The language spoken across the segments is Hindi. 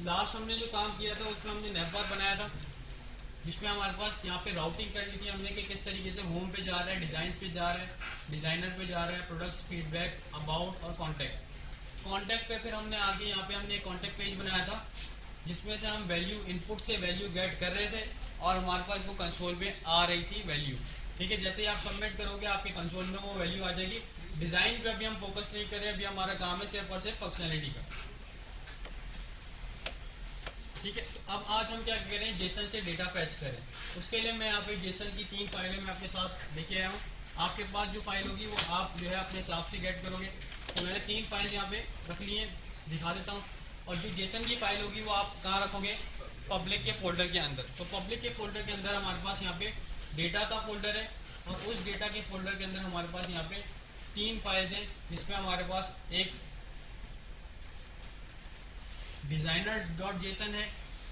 लास्ट हमने जो काम किया था उसमें हमने नेटवर्क बनाया था, जिसमें हमारे पास यहाँ पे राउटिंग कर ली थी हमने कि किस तरीके से होम पे जा रहा है, डिज़ाइंस पे जा रहा है, डिज़ाइनर पे जा रहा है, प्रोडक्ट्स, फीडबैक, अबाउट और कॉन्टैक्ट। कॉन्टैक्ट पे फिर हमने आगे यहाँ पे हमने एक कॉन्टैक्ट पेज बनाया था जिसमें से हम वैल्यू इनपुट से वैल्यू गेट कर रहे थे और हमारे पास वो कंसोल में आ रही थी वैल्यू। ठीक है, जैसे ही आप सबमिट करोगे आपके कंसोल में वो वैल्यू आ जाएगी। डिज़ाइन पे अभी हम फोकस नहीं करें, अभी हमारा काम है सिर्फ और सिर्फ फंक्शनलिटी का। ठीक है, तो अब आज हम क्या करें, जेसन से डेटा फैच करें। उसके लिए मैं यहाँ पे जेसन की 3 फाइलें मैं आपके साथ लेके आया हूँ। आपके पास जो फाइल होगी वो आप जो है अपने हिसाब से गेट करोगे। तो मैंने 3 फाइल यहाँ पे रख ली हैं, दिखा देता हूँ। और जो जेसन की फाइल होगी वो आप कहाँ रखोगे, पब्लिक के फोल्डर के अंदर। तो पब्लिक के फोल्डर के अंदर हमारे पास यहाँ पे डेटा का फोल्डर है और उस डेटा के फोल्डर के अंदर हमारे पास यहाँ पे 3 फाइल्स हैं, जिसमें हमारे पास एक डिजाइनर्स डॉट जेसन है,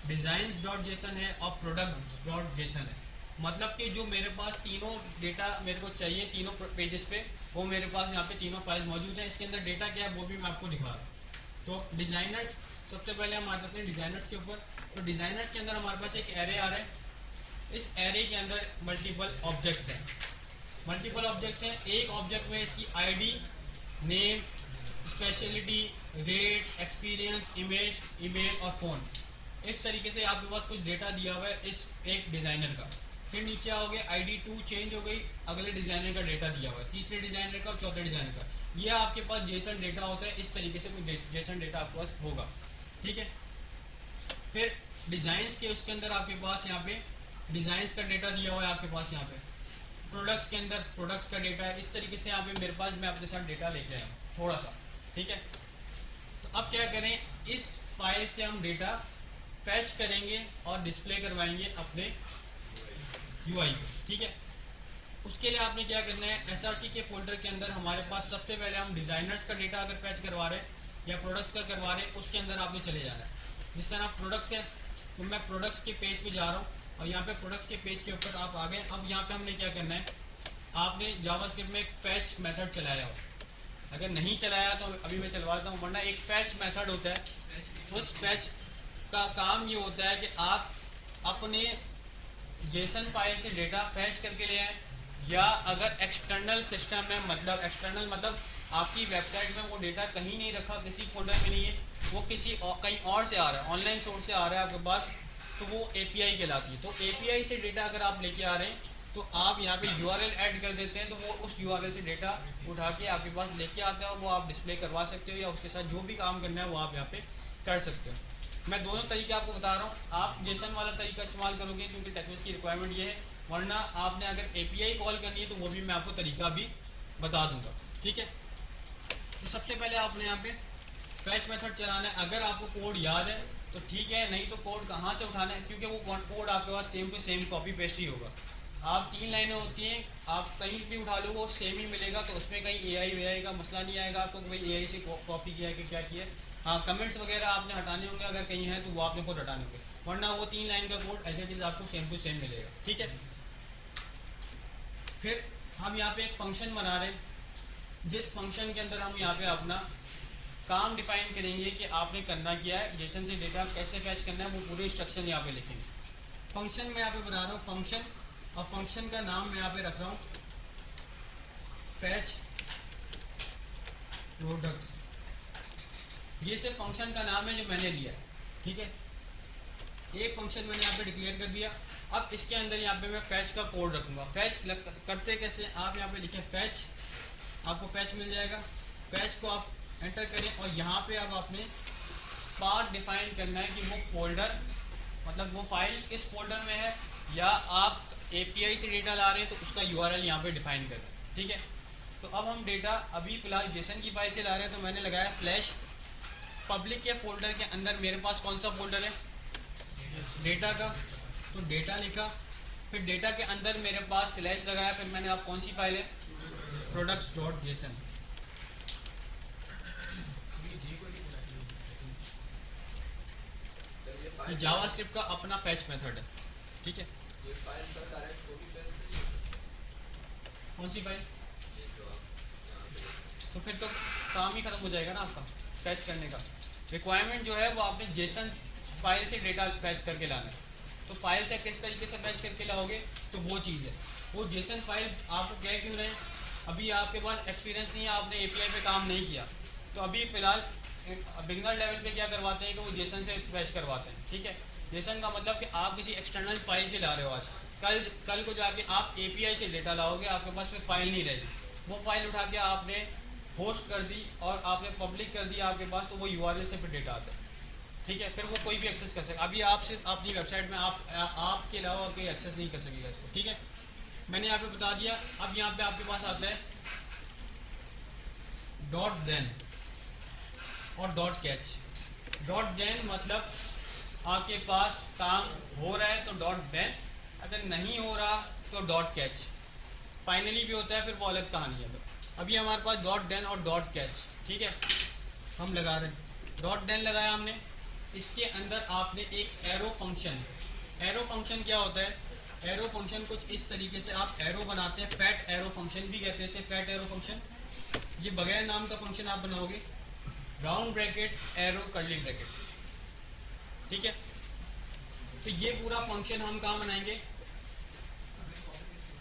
डिजाइंस डॉट जेसन है और प्रोडक्ट्स डॉट जेसन है। मतलब कि जो मेरे पास तीनों डेटा मेरे को चाहिए तीनों पेजेस पे, वो मेरे पास यहाँ पे तीनों फाइल मौजूद हैं। इसके अंदर डेटा क्या है वो भी मैं आपको दिखा रहा हूँ। तो डिजाइनर्स, सबसे पहले हम आ जाते हैं डिजाइनर्स के ऊपर। तो डिजाइनर्स के अंदर हमारे पास एक एरे आ रहा है। इस एरे के अंदर मल्टीपल ऑब्जेक्ट्स हैं, मल्टीपल ऑब्जेक्ट्स हैं। एक ऑब्जेक्ट में इसकी ID, name, speciality, rate, experience, image, email और फ़ोन। इस तरीके से आपके पास कुछ डेटा दिया हुआ है इस एक डिज़ाइनर का। फिर नीचे आओगे, आईडी 2 चेंज हो गई, अगले डिज़ाइनर का डेटा दिया हुआ है, तीसरे डिज़ाइनर का और चौथे डिज़ाइनर का। यह आपके पास जेसन डेटा होता है। इस तरीके से कोई जेसन डेटा आपके पास होगा। ठीक है, फिर डिज़ाइंस के उसके अंदर आपके पास यहाँ पे डिज़ाइंस का डेटा दिया हुआ है आपके पास। यहाँ पे प्रोडक्ट्स के अंदर प्रोडक्ट्स का डेटा है। इस तरीके से यहाँ पे मेरे पास, मैं अपने साथ डेटा लेके आया हूँ थोड़ा सा। ठीक है, तो अब क्या करें, इस फाइल से हम डेटा फैच करेंगे और डिस्प्ले करवाएंगे अपने यूआई पे। ठीक है, उसके लिए आपने क्या करना है, एसआरसी के फोल्डर के अंदर हमारे पास सबसे पहले हम डिज़ाइनर्स का डेटा अगर फैच करवा रहे हैं या प्रोडक्ट्स का करवा रहे हैं, उसके अंदर आपने चले जाना है। जिस तरह प्रोडक्ट्स है तो मैं प्रोडक्ट्स के पेज पे जा रहा हूँ और यहाँ पे प्रोडक्ट्स के पेज के ऊपर आप आ गए। अब यहाँ पे हमने क्या करना है, आपने जावास्क्रिप्ट में एक फैच मेथड चलाया हो, अगर नहीं चलाया तो अभी मैं चलवाता हूँ, वरना एक फैच मेथड होता है। उस फैच का काम ये होता है कि आप अपने जेसन फाइल से डेटा फैच करके ले आए, या अगर एक्सटर्नल सिस्टम में, मतलब एक्सटर्नल मतलब आपकी वेबसाइट में वो डेटा कहीं नहीं रखा, किसी फोल्डर में नहीं है, वो किसी कहीं और से आ रहा है, ऑनलाइन सोर्स से आ रहा है आपके पास, तो वो एपीआई कहलाती है। तो एपीआई से डेटा अगर आप लेके आ रहे हैं तो आप यहाँ पे यूआरएल ऐड कर देते हैं, तो वो उस यूआरएल से डेटा उठा के आपके पास लेके आता है और वो आप डिस्प्ले करवा सकते हो, या उसके साथ जो भी काम करना है वो आप यहाँ पे कर सकते हो। मैं दोनों तरीके आपको बता रहा हूँ। आप जेसन वाला तरीका इस्तेमाल करोगे क्योंकि टेक्निक्स की रिक्वायरमेंट ये है, वरना आपने अगर एपीआई कॉल करनी है तो वो भी मैं आपको तरीका भी बता दूंगा। ठीक है, तो सबसे पहले आपने यहाँ पे फैच मेथड चलाना है। अगर आपको कोड याद है तो ठीक है, नहीं तो कोड कहाँ से उठाना है, क्योंकि वो कोड आपके पास same to same copy paste ही होगा। आप 3 लाइनें होती हैं, आप कहीं भी उठा लो वो सेम ही मिलेगा, तो उसमें कहीं एआई वेआई का मसला नहीं आएगा आपको कि भाई एआई से कॉपी किया है कि क्या किया है। हाँ, कमेंट्स वगैरह आपने हटाने होंगे, अगर कहीं है तो वो आपने खुद हटाने होंगे, वरना वो 3 लाइन का कोड एज इट इज़ आपको सेम टू सेम मिलेगा। ठीक है, फिर हम यहाँ पे एक फंक्शन बना रहे हैं, जिस फंक्शन के अंदर हम यहाँ पे अपना काम डिफाइन करेंगे कि आपने करना क्या है, जेसन से डेटा कैसे फैच करना है, वो पूरे इंस्ट्रक्शन यहाँ पे लिखेंगे। फंक्शन मैं यहाँ पे बना रहा हूँ फंक्शन, और फंक्शन का नाम मैं यहाँ पे रख रहा हूँ फैच प्रोडक्ट्स। ये सिर्फ फंक्शन का नाम है जो मैंने लिया है। ठीक है, एक फंक्शन मैंने यहाँ पे डिक्लेयर कर दिया। अब इसके अंदर यहाँ पे मैं फैच का कोड रखूँगा। फैच करते कैसे, आप यहाँ पे लिखें फैच, आपको फैच मिल जाएगा। फैच को आप एंटर करें और यहाँ पे अब आपने पाथ डिफाइन करना है कि वो फोल्डर, मतलब वो फाइल किस फोल्डर में है, या आप एपीआई से डेटा ला रहे हैं तो उसका यूआरएल यहाँ पे डिफाइन कर रहे हैं। ठीक है, तो अब हम डेटा अभी फ़िलहाल जेसन की फाइल से ला रहे हैं, तो मैंने लगाया स्लैश पब्लिक के फोल्डर के अंदर मेरे पास कौन सा फोल्डर है, डेटा का, तो डेटा लिखा। फिर डेटा के अंदर मेरे पास स्लैश लगाया, फिर मैंने आप कौन सी फाइल है, प्रोडक्ट्स डॉट जेसन। ये जावास्क्रिप्ट का अपना फैच मेथड है। ठीक है, ये फाइल का डायरेक्ट कॉपी पेस्ट नहीं है। कौन सी फाइल, ये जो आप यहाँ पे तो फिर तो काम ही खत्म हो जाएगा ना आपका फैच करने का। रिक्वायरमेंट जो है वो आपने जेसन फाइल से डेटा फैच करके लाना है। तो फाइल से किस तरीके से फैच करके लाओगे, तो वो चीज़ है। वो जेसन फाइल आपको कह क्यों रहे हैं, अभी आपके पास एक्सपीरियंस नहीं है, आपने एपीआई पे काम नहीं किया, तो अभी फ़िलहाल बिगनर लेवल पे क्या करवाते हैं कि वो जेसन से फैच करवाते हैं। ठीक है, जेसन का मतलब कि आप किसी एक्सटर्नल फाइल से ला रहे हो आज, कल को जाके आप एपीआई से डेटा लाओगे, आपके पास फिर फाइल नहीं रहेगी, वो फाइल उठा के आपने होस्ट कर दी और आपने पब्लिक कर दिया आपके पास, तो वो यूआरएल से फिर डेटा आता है। ठीक है, फिर वो कोई भी एक्सेस कर सके। अभी आप सिर्फ अपनी वेबसाइट में आपके अलावा कोई एक्सेस नहीं कर सकेगा इसको। ठीक है, मैंने यहाँ पे बता दिया। अब यहाँ पे आपके पास आता है डॉट देन और डॉट कैच। डॉट देन मतलब आपके पास काम हो रहा है तो डॉट देन, अगर नहीं हो रहा तो डॉट कैच। फाइनली भी होता है, फिर वो अलग कहानी है। अभी हमारे पास डॉट देन और डॉट कैच, ठीक है, हम लगा रहे हैं। डॉट देन लगाया हमने, इसके अंदर आपने एक एरो फंक्शन। एरो फंक्शन क्या होता है, एरो फंक्शन कुछ इस तरीके से आप एरो बनाते हैं, फैट एरो फंक्शन भी कहते हैं इसे, फैट एरो फंक्शन। ये बगैर नाम का फंक्शन आप बनाओगे, round bracket arrow curly bracket. ठीक है, तो ये पूरा फंक्शन हम कहाँ बनाएंगे,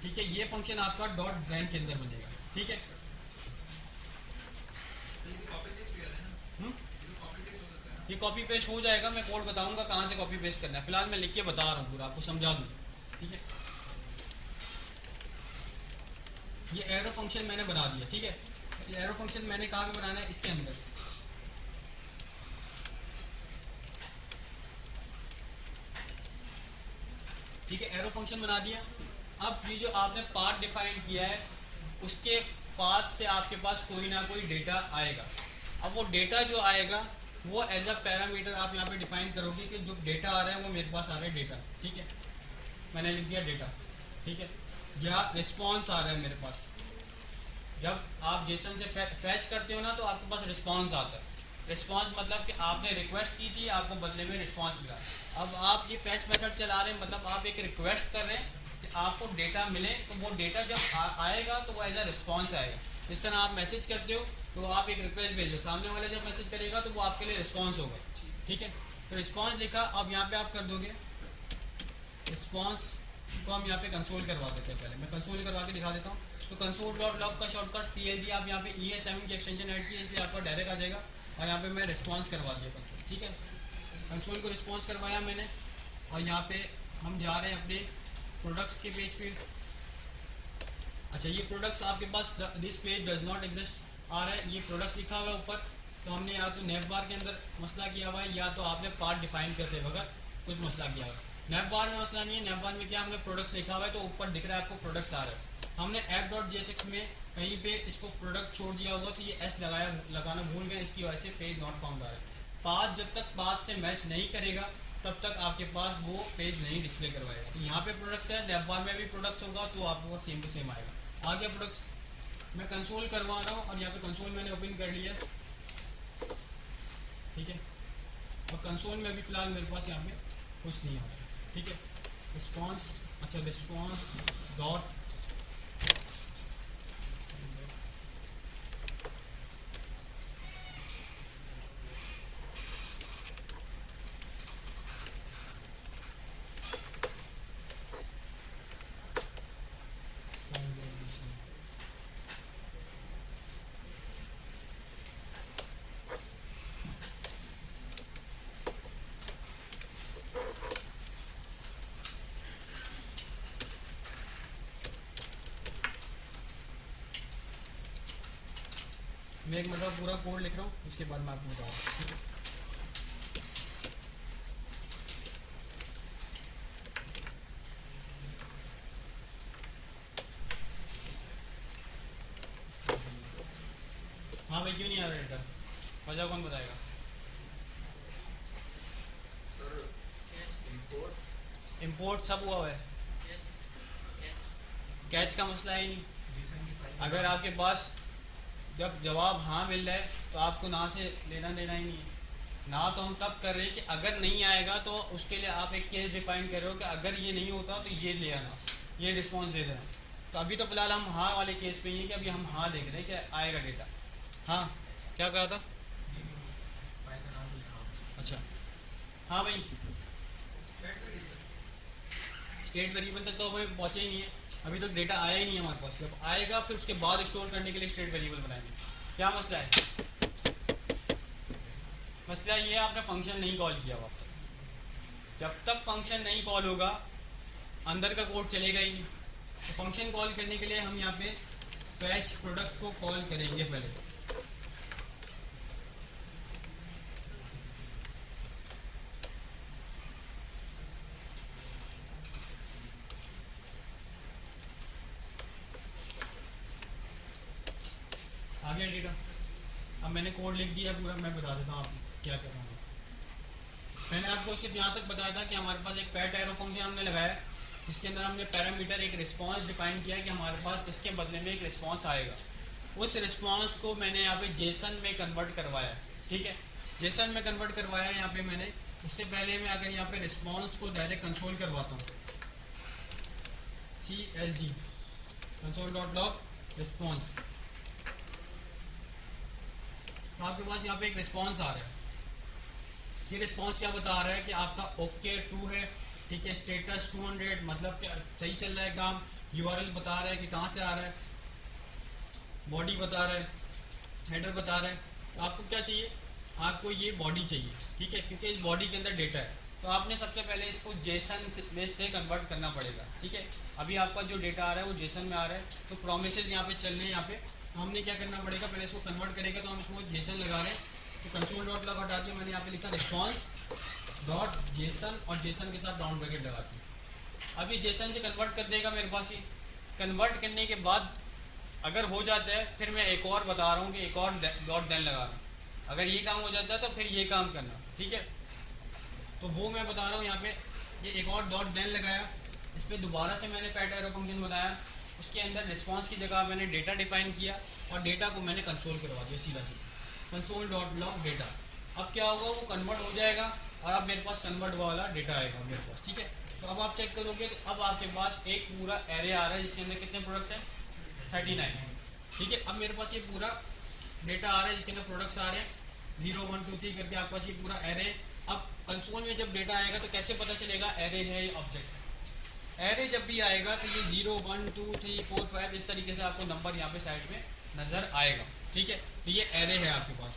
ठीक है, ये फंक्शन आपका डॉट देन के अंदर बनेगा। ठीक है, ये कॉपी पेस्ट हो जाएगा, मैं कोड बताऊंगा कहाँ से कॉपी पेस्ट करना है, फिलहाल मैं लिख के बता रहा हूँ पूरा, आपको समझा दूँ। ठीक है, ये एरो फंक्शन मैंने बना दिया। ठीक है, ये एरो फंक्शन मैंने कहाँ पे बनाना है, इसके अंदर। ठीक है, एरो फंक्शन बना दिया। अब ये जो आपने पाथ डिफाइन किया है, उसके पाथ से आपके पास कोई ना कोई डेटा आएगा। अब वो डेटा जो आएगा वो एज अ पैरामीटर आप यहाँ पे डिफाइन करोगे कि जो डेटा आ रहा है वो मेरे पास आ रहा है डेटा। ठीक है, मैंने लिख दिया डेटा। ठीक है, या रिस्पॉन्स आ रहा है मेरे पास। जब आप जेसन से फैच करते हो ना तो आपके पास रिस्पॉन्स आता है। रिस्पॉन्स मतलब कि आपने रिक्वेस्ट की थी, आपको बदले में रिस्पॉन्स मिला। अब आप ये फैच मेथड चला रहे हैं, मतलब आप एक रिक्वेस्ट कर रहे हैं कि आपको डेटा मिले, तो वो डेटा जब आएगा तो वो एज अ रिस्पॉन्स आएगा। जिस तरह आप मैसेज करते हो तो आप एक रिक्वेस्ट भेजो, सामने वाले जब मैसेज करेगा तो वो आपके लिए रिस्पॉन्स होगा। ठीक है, तो रिस्पॉन्स लिखा, अब यहाँ पे आप कर दोगे रिस्पॉन्स को हम यहाँ पे कंसोल करवा देते हैं। पहले मैं कंसोल करवा के दिखा देता हूँ। तो कंसोल डॉट लॉग का शॉर्टकट CLG, आप यहाँ पे ES7 की एक्सटेंशन ऐड की, इसलिए आपका डायरेक्ट आ जाएगा। और यहाँ पे मैं रिस्पॉन्स करवा दिया कंसोल। ठीक है, कंसोल को रिस्पॉन्स करवाया मैंने, और यहाँ पे हम जा रहे हैं अपने प्रोडक्ट्स के पेज पे। अच्छा, ये प्रोडक्ट्स आपके पास this page does not exist आ रहा है, ये प्रोडक्ट्स लिखा हुआ है ऊपर। तो हमने या तो नेव बार के अंदर मसला किया हुआ है, या तो आपने पार्ट डिफाइन करते वक्त कुछ मसला किया हुआ है। नेव बार में मसला नहीं है, नेव बार में क्या हमने प्रोडक्ट्स लिखा हुआ है, तो ऊपर दिख रहा है आपको प्रोडक्ट्स आ रहा है। हमने app.jsx में कहीं पे इसको प्रोडक्ट छोड़ दिया होगा, तो ये S लगाना भूल गए, इसकी वजह से पेज नॉट फाउंड आ रहा है। पाथ जब तक पाथ से मैच नहीं करेगा तब तक आपके पास वो पेज नहीं डिस्प्ले करवाएगा। तो यहाँ पे प्रोडक्ट्स है, नेव बार में भी प्रोडक्ट्स होगा, तो आपको सेम टू सेम आएगा। आ गया प्रोडक्ट्स, मैं कंसोल करवा रहा हूँ, और यहाँ पे कंसोल मैंने ओपन कर लिया। ठीक है, और कंसोल में अभी फ़िलहाल मेरे पास यहाँ पे कुछ नहीं आ रहा। ठीक है, रिस्पॉन्स, अच्छा रिस्पॉन्स डॉट मैं एक मतलब पूरा कोड लिख रहा हूँ, उसके बाद मैं आपको बताऊँगा। ठीक है, हाँ भाई, क्यों नहीं आ रहा डेटा, वजह कौन बताएगा। सर इंपोर्ट सब हुआ है, कैच का मसला है ही नहीं। अगर आपके पास जब जवाब हाँ मिल रहा है तो आपको ना से लेना देना ही नहीं है। ना तो हम तब कर रहे हैं कि अगर नहीं आएगा तो उसके लिए आप एक केस डिफाइन कर रहे हो कि अगर ये नहीं होता तो ये ले आना, ये रिस्पॉन्स दे देना। तो अभी तो फिलहाल हम हाँ वाले केस पे ही हैं कि अभी हम हाँ देख रहे हैं कि आएगा डेटा। हाँ, क्या कहा था, अच्छा हाँ भाई, स्टेट वेरिएबल तक तो हमें पहुँचे ही नहीं है, अभी तक डेटा आया ही नहीं है हमारे पास। जब आएगा फिर उसके बाद स्टोर करने के लिए स्टेट वेरिएबल बनाएंगे। क्या मसला है? मसला ये है आपने फंक्शन नहीं कॉल किया हुआ। जब तक फंक्शन नहीं कॉल होगा अंदर का कोड चलेगा ही नहीं। तो फंक्शन कॉल करने के लिए हम यहाँ पे फैच प्रोडक्ट्स को कॉल करेंगे पहले। आ गया डेटा। अब मैंने कोड लिख दिया पूरा, मैं बता देता हूँ आप क्या कर रहा हूँ। मैंने आपको सिर्फ यहाँ तक बताया था कि हमारे पास एक पैट एरो फंक्शन हमने लगाया, जिसके अंदर हमने पैरामीटर एक रिस्पांस डिफाइन किया कि हमारे पास इसके बदले में एक रिस्पांस आएगा। उस रिस्पांस को मैंने यहाँ पे जेसन में कन्वर्ट करवाया, ठीक है, जेसन में कन्वर्ट करवाया यहाँ पे मैंने। उससे पहले मैं अगर यहाँ पे रिस्पांस को डायरेक्ट कंसोल करवाता हूँ, CLG console.log रिस्पांस, तो आपके पास यहाँ पे एक रिस्पांस आ रहा है। ये रिस्पांस क्या बता रहा है कि आपका ओके ट्रू है, ठीक है, स्टेटस 200 मतलब क्या सही चल रहा है काम, URL बता रहा है कि कहाँ से आ रहा है, बॉडी बता रहा है, हेडर बता रहा है। तो आपको क्या चाहिए? आपको ये बॉडी चाहिए, ठीक है, क्योंकि इस बॉडी के अंदर डेटा है। तो आपने सबसे पहले इसको जेसन से कन्वर्ट करना पड़ेगा, ठीक है। अभी आपका जो डेटा आ रहा है वो जेसन में आ रहा है, तो प्रोमिसेस यहाँ पे चल रहे हैं। यहाँ पे हमने क्या करना पड़ेगा, पहले इसको कन्वर्ट करेगा तो हम इसको जेसन लगा रहे हैं। तो console.log हटा दिया मैंने, यहाँ पे लिखा response.json और जेसन के साथ राउंड ब्रैकेट लगा दी। अभी जेसन से कन्वर्ट कर देगा मेरे पास। ये कन्वर्ट करने के बाद अगर हो जाता है फिर मैं एक और बता रहा हूँ कि एक और डॉट देन लगा रहा हूँ। अगर ये काम हो जाता है तो फिर ये काम करना, ठीक है। तो वो मैं बता रहा हूँ यहाँ पे, ये एक और डॉट देन लगाया, इस पर दोबारा से मैंने पैट एरो फंक्शन बनाया। उसके अंदर रिस्पांस की जगह मैंने डेटा डिफाइन किया और डेटा को मैंने कंसोल करवा दिया सीधा सीधा, console.log डेटा। अब क्या होगा, वो कन्वर्ट हो जाएगा और अब मेरे पास कन्वर्ट वाला डेटा आएगा मेरे पास, ठीक है। तो अब आप चेक करोगे तो अब आपके पास एक पूरा एरे आ रहा है जिसके अंदर कितने प्रोडक्ट्स हैं, 39, ठीक है। अब मेरे पास ये पूरा डेटा आ रहा है जिसके अंदर प्रोडक्ट्स आ रहे हैं 0 1 2 3 करके आपके पास ये पूरा एरे। अब कंसोल में जब डेटा आएगा तो कैसे पता चलेगा एरे है या ऑब्जेक्ट? एरे जब भी आएगा तो ये 0 1 2 3 4 5 इस तरीके से आपको नंबर यहाँ पे साइड में नज़र आएगा, ठीक है। तो ये एरे है आपके पास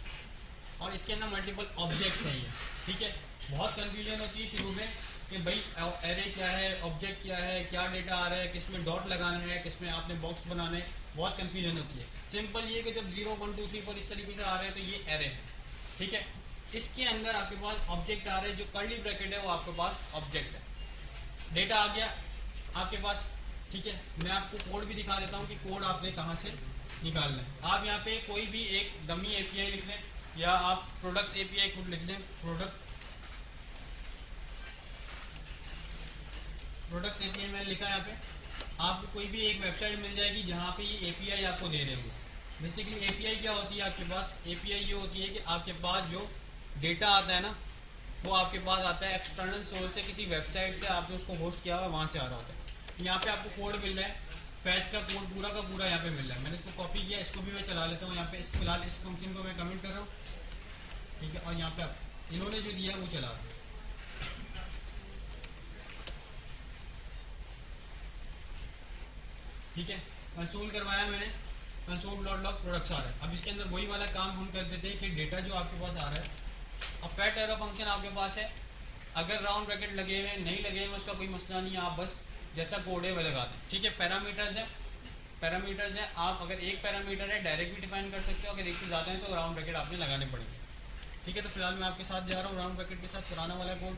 और इसके अंदर मल्टीपल ऑब्जेक्ट्स हैं ये, ठीक है। बहुत कन्फ्यूजन होती है शुरू में कि भाई एरे क्या है, ऑब्जेक्ट क्या है, क्या डेटा आ रहा है, किस में डॉट लगाना है, किस में आपने बॉक्स बनाने हैं, बहुत कन्फ्यूजन होती है। सिंपल ये कि जब 0 1 2 3 4 इस तरीके से आ रहे हैं तो ये एरे है, ठीक है। इसके अंदर आपके पास ऑब्जेक्ट आ रहे हैं, जो कर्ली ब्रैकेट है वो आपके पास ऑब्जेक्ट है। डेटा आ गया आपके पास, ठीक है। मैं आपको कोड भी दिखा देता हूँ कि कोड आपने कहाँ से निकालना है। आप यहाँ पे कोई भी एक डमी API लिख लें या आप प्रोडक्ट्स API खुद लिख लें, प्रोडक्ट्स API मैंने लिखा है यहाँ पे। आपको कोई भी एक वेबसाइट मिल जाएगी जहाँ पे ये API आपको दे रहे हो। बेसिकली API क्या होती है आपके पास? API ये होती है कि आपके पास जो डेटा आता है ना वो आपके पास आता है एक्सटर्नल सोर्स से, किसी वेबसाइट से आपने उसको होस्ट किया हुआ वहाँ से आ रहा होता है। यहाँ पे आपको कोड मिल रहा है, फैच का कोड पूरा का पूरा यहाँ पे मिल रहा है। मैंने इसको कॉपी किया, इसको भी मैं चला लेता हूँ यहाँ पे। फिलहाल इस फंक्शन को मैं कमेंट कर रहा हूँ, ठीक है। और यहाँ पे इन्होंने जो दिया वो चला रहा है, ठीक है। कंसोल करवाया मैंने, console.log प्रोडक्ट्स आ रहा है। अब इसके अंदर वही वाला काम हम कर देते हैं कि डेटा जो आपके पास आ रहा है, अब पैट एरो फंक्शन आपके पास है, अगर राउंड ब्रैकेट लगे हुए नहीं लगे हुए उसका कोई मसला नहीं है, आप बस जैसा कोड है वह लगा दें, ठीक है। पैरामीटर्स हैं, आप अगर एक पैरामीटर है डायरेक्ट भी डिफाइन कर सकते हो, अगर एक से ज़्यादा है तो राउंड ब्रैकेट आपने लगाने पड़ेंगे, ठीक है। तो फिलहाल मैं आपके साथ जा रहा हूँ राउंड ब्रैकेट के साथ। पुराना वाला कोड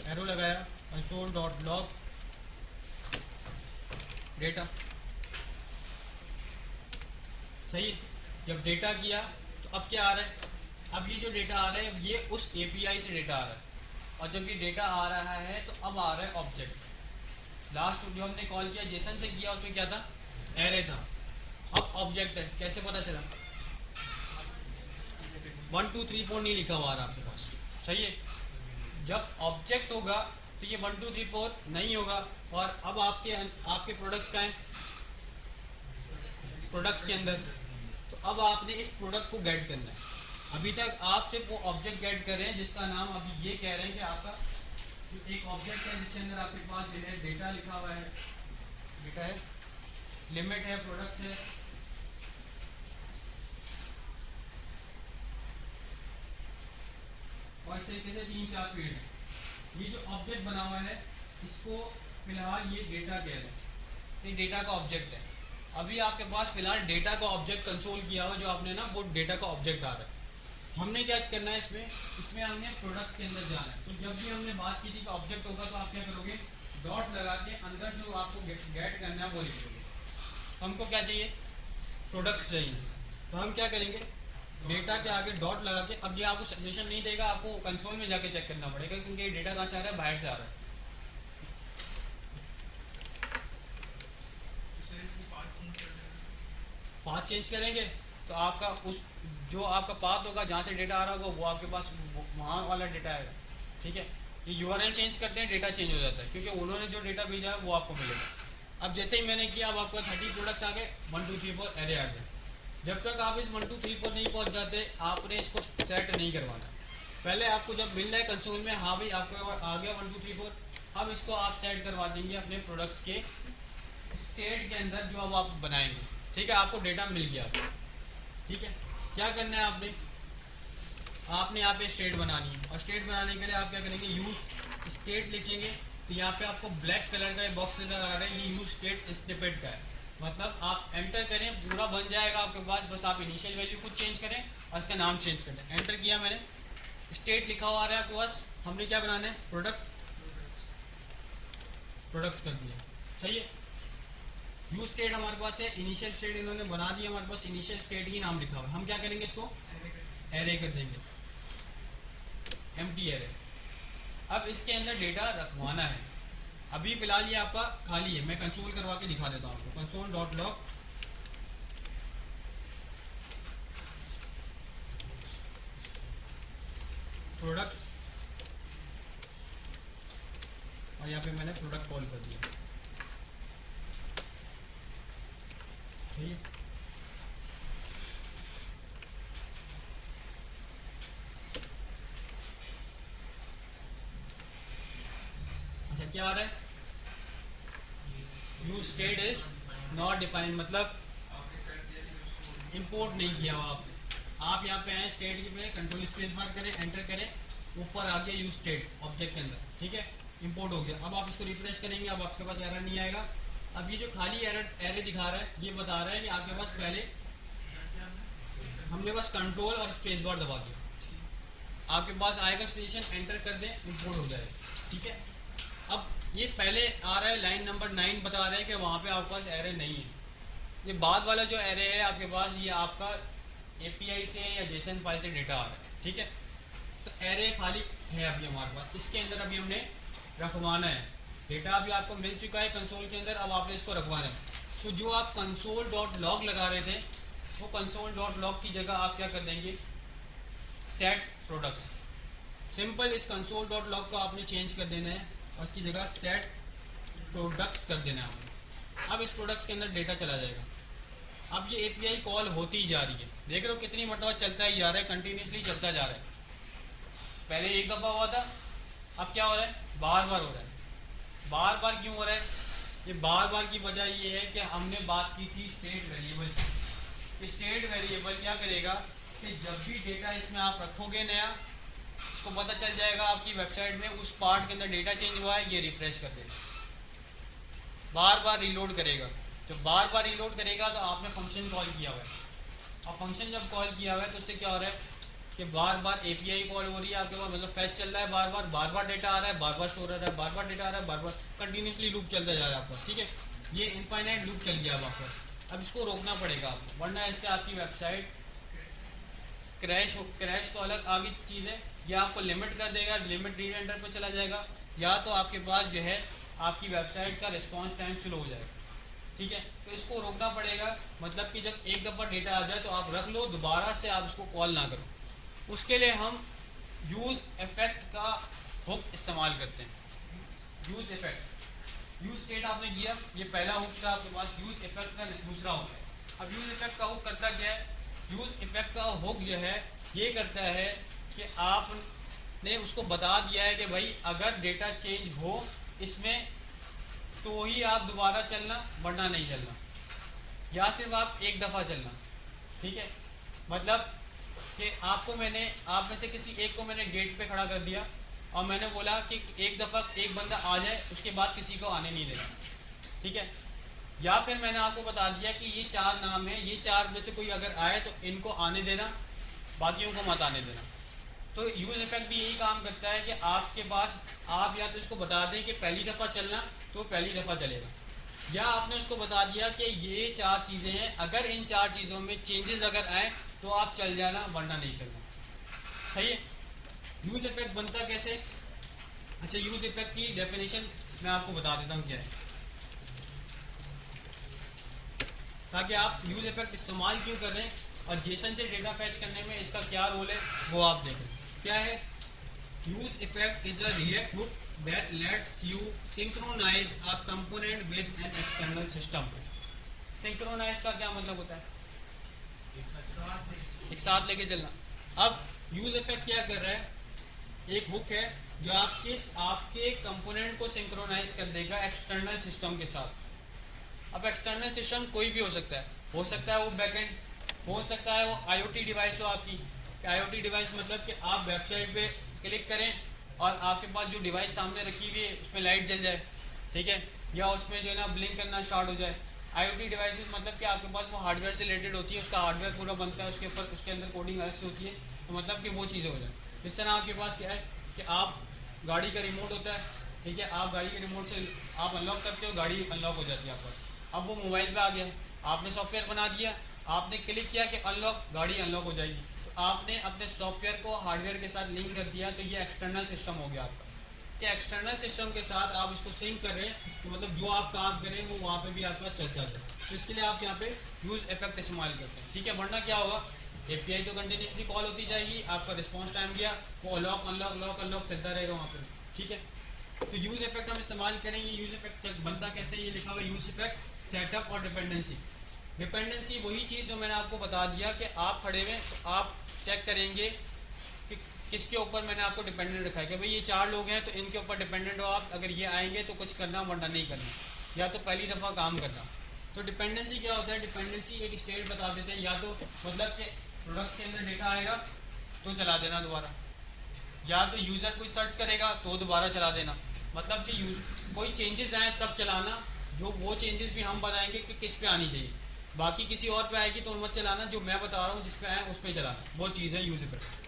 एरो लगाया, console.log डेटा, सही। जब डेटा किया तो अब क्या आ रहा है, अब ये जो डेटा आ रहा है ये उस API से डेटा आ रहा है, और जब ये डेटा आ रहा है तो अब आ रहा है ऑब्जेक्ट। लास्ट जो हमने कॉल किया जेसन से किया उसमें क्या था, एरे था, अब ऑब्जेक्ट है। कैसे पता चला? 1 2 3 4 नहीं लिखा हुआ आपके पास, सही है। जब ऑब्जेक्ट होगा तो ये 1 2 3 4 नहीं होगा। और अब आपके प्रोडक्ट्स का है, प्रोडक्ट्स के अंदर, तो अब आपने इस प्रोडक्ट को गेट करना है, अभी तक आप सिर्फ वो ऑब्जेक्ट गेट कर रहे हैं जिसका नाम अभी ये कह रहे हैं कि आपका एक ऑब्जेक्ट है जिसके अंदर आपके पास जो है डेटा लिखा हुआ है, डेटा है, लिमिट है, प्रोडक्ट्स है, और इस तरीके से 3-4 फील्ड है। ये जो ऑब्जेक्ट बना हुआ है इसको फिलहाल ये डेटा कह रहे हैं, ये डेटा का ऑब्जेक्ट है। अभी आपके पास फिलहाल डेटा का ऑब्जेक्ट कंसोल किया हुआ जो आपने ना वो डेटा का ऑब्जेक्ट आ रहा है। हमने क्या करना है इसमें हमने प्रोडक्ट्स के अंदर जाना है। तो जब भी हमने बात की थी कि ऑब्जेक्ट होगा तो आप क्या करोगे, डॉट लगा के अंदर जो आपको गेट करना है वो लिखोगे। हमको क्या चाहिए, प्रोडक्ट्स चाहिए, तो हम क्या करेंगे, डेटा के आगे डॉट लगा के, अब ये आपको सजेशन नहीं देगा, आपको कंसोल में जाके चेक करना पड़ेगा क्योंकि ये डेटा कहाँ से आ रहा है, बाहर से आ रहा है। पाथ चेंज करेंगे तो आपका उस जो आपका पाथ होगा जहाँ से डेटा आ रहा होगा वो आपके पास वहाँ वाला डेटा आएगा। ठीक है, ये यूआरएल चेंज करते हैं डेटा चेंज हो जाता है क्योंकि उन्होंने जो डेटा भेजा है वो आपको मिलेगा। अब जैसे ही मैंने किया अब आपको 30 प्रोडक्ट्स आ गए, 1 2 3 4 एरे आ गए। जब तक आप इस 1 2 3 4 नहीं पहुँच जाते आपने इसको सेट नहीं करवाना। पहले आपको जब मिल रहा है कंसोल में, हाँ भाई आपको आ गया 1 2 3 4, अब इसको आप सेट करवा देंगे अपने प्रोडक्ट्स के स्टेट के अंदर जो अब आप बनाएंगे। ठीक है, आपको डेटा मिल गया। ठीक है, क्या करना है आपने यहाँ पे स्टेट बनानी है और स्टेट बनाने के लिए आप क्या करेंगे, यूज स्टेट लिखेंगे। तो यहाँ पे आपको ब्लैक कलर का बॉक्स नजर आ रहा है, ये यूज स्टेट स्निपेट का है। मतलब आप एंटर करें पूरा बन जाएगा आपके पास, बस आप इनिशियल वैल्यू खुद चेंज करें और इसका नाम चेंज कर दें। एंटर किया मैंने, स्टेट लिखा हुआ आ रहा है आपके पास, हमने क्या बनाना है, प्रोडक्ट्स कर दिया। सही है, यूज स्टेट हमारे पास है, इनिशियल स्टेट इन्होंने बना दिया हमारे पास, इनिशियल स्टेट ही नाम लिखा हुआ है। हम क्या करेंगे, इसको एरे कर देंगे, एम्प्टी एरे। अब इसके अंदर डेटा रखवाना है। अभी फिलहाल ये आपका खाली है, मैं कंसोल करवा के दिखा देता हूँ आपको। कंसोल डॉट लॉग प्रोडक्ट्स, और यहाँ पे मैंने प्रोडक्ट कॉल कर दिया। ठीक है, अच्छा क्या आ रहा है, use state is not defined, मतलब इंपोर्ट नहीं किया हुआ आपने। आप यहाँ पे आए स्टेट की पे कंट्रोल स्पेस बार करें, एंटर करें, ऊपर आ गया यूज स्टेट ऑब्जेक्ट के अंदर। ठीक है, इंपोर्ट हो गया। अब आप इसको रिफ्रेश करेंगे, अब आपके पास एरर नहीं आएगा। अब ये जो खाली एरे दिखा रहा है ये बता रहा है कि आपके पास पहले हमने बस कंट्रोल और स्पेस बार दबा दिया, आपके पास आएगा स्टेशन, एंटर कर दें, इंपोर्ट हो जाएगा। ठीक है, अब ये पहले आ रहा है लाइन नंबर 9 बता रहा है कि वहाँ पे आपके पास एरे नहीं है। ये बाद वाला जो एरे है आपके पास, ये आपका एपीआई से या जेसन फाइल से डेटा आ रहा है। ठीक है, तो एरे खाली है अभी हमारे पास, इसके अंदर अभी हमने रखवाना है डेटा। अभी आपको मिल चुका है कंसोल के अंदर, अब आपने इसको रखवाना है। तो जो आप कंसोल डॉट लॉग लगा रहे थे वो कंसोल डॉट लॉग की जगह आप क्या कर देंगे, सेट प्रोडक्ट्स। सिंपल इस कंसोल डॉट लॉग को आपने चेंज कर देना है और उसकी जगह सेट प्रोडक्ट्स कर देना है आपने। अब इस प्रोडक्ट्स के अंदर डेटा चला जाएगा। अब ये एपीआई कॉल होती ही जा रही है, देख रहे हो कितनी मरतबा चलता ही जा रहा है, कंटिन्यूसली चलता जा रहा है। पहले एक दफ़ा हुआ था, अब क्या हो रहा है, बार बार हो रहा है। बार बार क्यों हो रहा है, ये बार बार की वजह ये है कि हमने बात की थी स्टेट वेरिएबल की। स्टेट वेरिएबल क्या करेगा कि जब भी डेटा इसमें आप रखोगे नया, इसको पता चल जाएगा आपकी वेबसाइट में उस पार्ट के अंदर डेटा चेंज हुआ है, ये रिफ्रेश कर देगा, बार बार रीलोड करेगा। जब बार बार रीलोड करेगा तो आपने फंक्शन कॉल किया हुआ है, और फंक्शन जब कॉल किया हुआ है तो उससे क्या हो रहा है कि बार बार एपीआई कॉल हो रही है आपके पास, मतलब फैच चल रहा है, बार बार डेटा आ रहा है, बार बार स्टोर हो रहा है, बार बार डेटा आ रहा है, बार बार कंटिन्यूसली लूप चलता जा रहा है आपका। ठीक है, ये इनफाइनाइट लूप चल गया अब आपका। अब इसको रोकना पड़ेगा आपको, वरना इससे आपकी वेबसाइट क्रैश तो अलग आगे चीज़ है, या आपको लिमिट कर देगा, लिमिट रीड पर चला जाएगा, या तो आपके पास जो है आपकी वेबसाइट का रिस्पॉन्स टाइम स्लो हो जाएगा। ठीक है, तो इसको रोकना पड़ेगा, मतलब कि जब एक दफ़ा डेटा आ जाए तो आप रख लो, दोबारा से आप इसको कॉल ना करो। उसके लिए हम यूज़ इफेक्ट का हुक इस्तेमाल करते हैं। यूज़ इफेक्ट, यूज़ स्टेट आपने किया, ये पहला हुक था आपके पास, यूज़ इफेक्ट का दूसरा हुक है। अब यूज़ इफेक्ट का हुक करता क्या है, यूज़ इफेक्ट का हुक जो है ये करता है कि आपने उसको बता दिया है कि भाई अगर डेटा चेंज हो इसमें तो ही आप दोबारा चलना, वरना नहीं चलना, या सिर्फ आप एक दफ़ा चलना। ठीक है, मतलब कि आपको मैंने, आप में से किसी एक को मैंने गेट पे खड़ा कर दिया और मैंने बोला कि एक दफ़ा एक बंदा आ जाए, उसके बाद किसी को आने नहीं देना। ठीक है, या फिर मैंने आपको बता दिया कि ये 4 नाम है, ये 4 में से कोई अगर आए तो इनको आने देना, बाकियों को मत आने देना। तो यूज़ इफेक्ट भी यही काम करता है कि आपके पास आप या तो इसको बता दें कि पहली दफ़ा चलना तो पहली दफ़ा चलेगा, या आपने उसको बता दिया कि ये 4 चीज़ें हैं, अगर इन 4 चीज़ों में चेंजेस अगर आए तो आप चल जाना, वरना नहीं चलना। सही है। यूज़ इफेक्ट बनता कैसे? अच्छा, यूज़ इफेक्ट की डेफिनेशन मैं आपको बता देता हूँ क्या है, ताकि आप यूज़ इफेक्ट इस्तेमाल क्यों कर रहे हैं और जेसन से डेटा फैच करने में इसका क्या रोल है वो आप देखें। क्या है? Use effect is a react hook that lets you synchronize a component with an external system। synchronize का क्या मतलब होता है? एक साथ लेके चलना। अब यूज इफेक्ट क्या कर रहा है? एक हुक है जो आपके कंपोनेंट को सिंक्रोनाइज कर देगा एक्सटर्नल सिस्टम के साथ। अब एक्सटर्नल सिस्टम कोई भी हो सकता है वो बैकएंड, हो सकता है वो आईओटी डिवाइस हो आपकी। आईओटी डिवाइस मतलब कि आप वेबसाइट पे क्लिक करें और आपके पास जो डिवाइस सामने रखी हुई है उसमें लाइट जल जाए, ठीक है, या उसमें जो है ना ब्लिंक करना स्टार्ट हो जाए। आईओटी डिवाइसेस मतलब कि आपके पास वो हार्डवेयर से रिलेटेड होती है, उसका हार्डवेयर पूरा बनता है, उसके ऊपर उसके अंदर कोडिंग अलग से होती है, तो मतलब कि वो चीज़ें हो जाए। इस तरह आपके पास क्या है कि आप गाड़ी का रिमोट होता है, ठीक है, आप गाड़ी के रिमोट से आप अनलॉक करते हो, गाड़ी अनलॉक हो जाती है आपका। अब वो मोबाइल पर आ गया, आपने सॉफ्टवेयर बना दिया, आपने क्लिक किया कि अनलॉक, गाड़ी अनलॉक हो जाएगी। आपने अपने सॉफ्टवेयर को हार्डवेयर के साथ लिंक कर दिया, तो ये एक्सटर्नल सिस्टम हो गया आपका। कि एक्सटर्नल सिस्टम के साथ आप इसको सिंक कर रहे हैं, तो मतलब जो आप काम करें वो वहाँ पे भी आपका चलता है। तो इसके लिए आप यहाँ पे यूज़ इफेक्ट इस्तेमाल करते हैं, ठीक है। वरना क्या होगा, एपीआई तो कंटिन्यूसली कॉल होती जाएगी, आपका रिस्पॉन्स टाइम गया, वो लॉक अनलॉक लॉक अनलॉक चलता रहेगा वहाँ पर, ठीक है। तो यूज़ इफेक्ट हम इस्तेमाल करेंगे। यूज़ इफेक्ट बनता कैसे, ये लिखा हुआ यूज़ इफेक्ट, सेटअप और डिपेंडेंसी। डिपेंडेंसी वही चीज़ जो मैंने आपको बता दिया कि आप खड़े हुए तो आप चेक करेंगे कि किसके ऊपर मैंने आपको डिपेंडेंट रखा है कि भाई ये 4 लोग हैं तो इनके ऊपर डिपेंडेंट हो आप, अगर ये आएंगे तो कुछ करना वरना नहीं करना, या तो पहली दफ़ा काम करना। तो डिपेंडेंसी क्या होता है? डिपेंडेंसी एक स्टेट बता देते हैं, या तो मतलब कि प्रोडक्ट के अंदर डेटा आएगा तो चला देना दोबारा, या तो यूज़र कोई सर्च करेगा तो दोबारा चला देना। मतलब कि कोई चेंजेस आए तब चलाना, जो वो चेंजेस भी हम बताएंगे कि किस पे आनी चाहिए, बाकी किसी और पे आएगी तो मत चलाना, जो मैं बता रहा हूँ जिस पे आए उस पे चलाना, वो चीज़ है यूज़ इफेक्ट।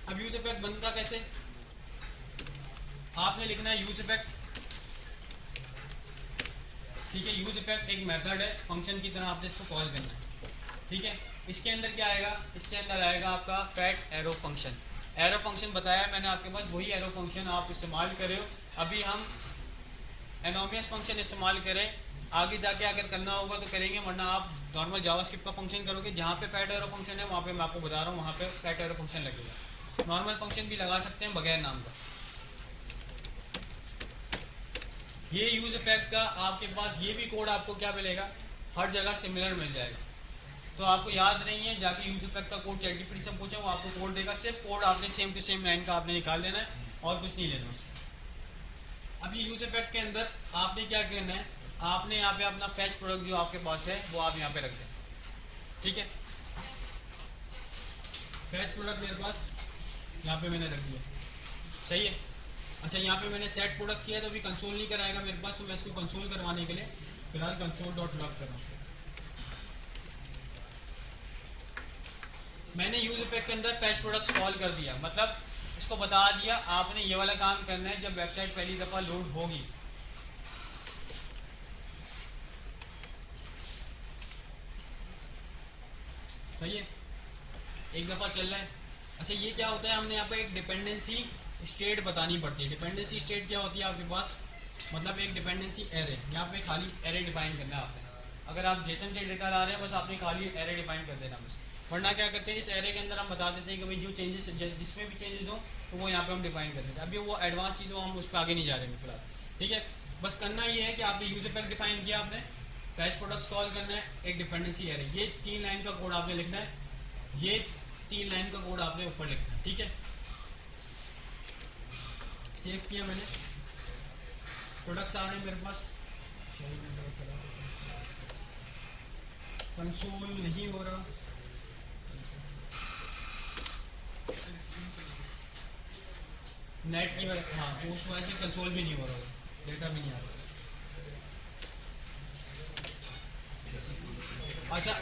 अब यूज़ इफेक्ट बनता कैसे? आपने लिखना है यूज़ इफेक्ट, ठीक है। यूज़ इफेक्ट एक मेथड है, फंक्शन की तरह आपने इसको कॉल करना है, ठीक है। इसके अंदर क्या आएगा? इसके अंदर आएगा आपका fat arrow function. Arrow function बताया मैंने आपके पास, वही एरो फंक्शन आप इस्तेमाल करे हो। अभी हम एनोमियस फंक्शन इस्तेमाल करें, आगे जाके अगर करना होगा तो करेंगे, वरना आप नॉर्मल जावास्क्रिप्ट का फंक्शन करोगे। जहाँ पे फैट एरो फंक्शन है वहाँ पे मैं आपको बता रहा हूँ, वहाँ पे फैट एरो फंक्शन लगेगा। नॉर्मल फंक्शन भी लगा सकते हैं बगैर नाम का। ये यूज़ इफेक्ट का आपके पास ये भी कोड आपको क्या मिलेगा, हर जगह सिमिलर मिल जाएगा। तो आपको याद नहीं है, जाके यूज़ इफेक्ट का कोड चैटजीपीटी से पूछे, वो आपको कोड देगा, सिर्फ कोड आपने सेम टू सेम लाइन का आपने निकाल लेना है और कुछ नहीं लेना उससे। अब ये यूज़ इफेक्ट के अंदर आपने क्या करना है, आपने यहाँ पे अपना फैच प्रोडक्ट जो आपके पास है वो आप यहाँ पे रख दें, ठीक है। फैच प्रोडक्ट मेरे पास यहाँ पे मैंने रख दिया, सही है। अच्छा, यहाँ पे मैंने सेट प्रोडक्ट किया है तो अभी कंसोल नहीं कराएगा मेरे पास, तो मैं इसको कंसोल करवाने के लिए फिलहाल कंसोल डॉट लॉग कर रहा हूँ। मैंने यूज़ इफेक्ट के अंदर फैच प्रोडक्ट्स कॉल कर दिया, मतलब इसको बता दिया आपने ये वाला काम करना है जब वेबसाइट पहली दफ़ा लोड होगी। सही है, एक दफ़ा चल रहा है। अच्छा, ये क्या होता है, हमने यहाँ पे एक डिपेंडेंसी स्टेट बतानी पड़ती है। डिपेंडेंसी स्टेट क्या होती है आपके पास, मतलब एक डिपेंडेंसी एरे, यहाँ पे खाली एरे डिफाइन करना है आपने। अगर आप जेसन से डेटा ला रहे हैं बस आपने खाली एरे डिफाइन कर देना बस, वरना क्या करते हैं इस एरे के अंदर हम बता देते हैं कि भाई जो चेंजेस जिसमें भी चेंजेस हो तो वो यहाँ पे हम डिफाइन कर देते हैं। अभी वो एडवांस चीज़ हम उस पर आगे नहीं जा रहे हैं फिलहाल, ठीक है। बस करना ये है कि आपने यूज़ इफेक्ट डिफाइन किया, आपने फैच प्रोडक्ट्स कॉल करना है, एक डिपेंडेंसी एरे, ये 3 लाइन का कोड आपने लिखना है। ये 3 लाइन का कोड आपने ऊपर लिखना है, ठीक है। सेव किया मैंने, प्रोडक्ट्स आ रहे हैं मेरे पास, कंसोल नहीं हो रहा, नेट की वजह, हाँ उस वजह से कंसोल भी नहीं हो रहा, डेटा भी नहीं आ रहा। अच्छा,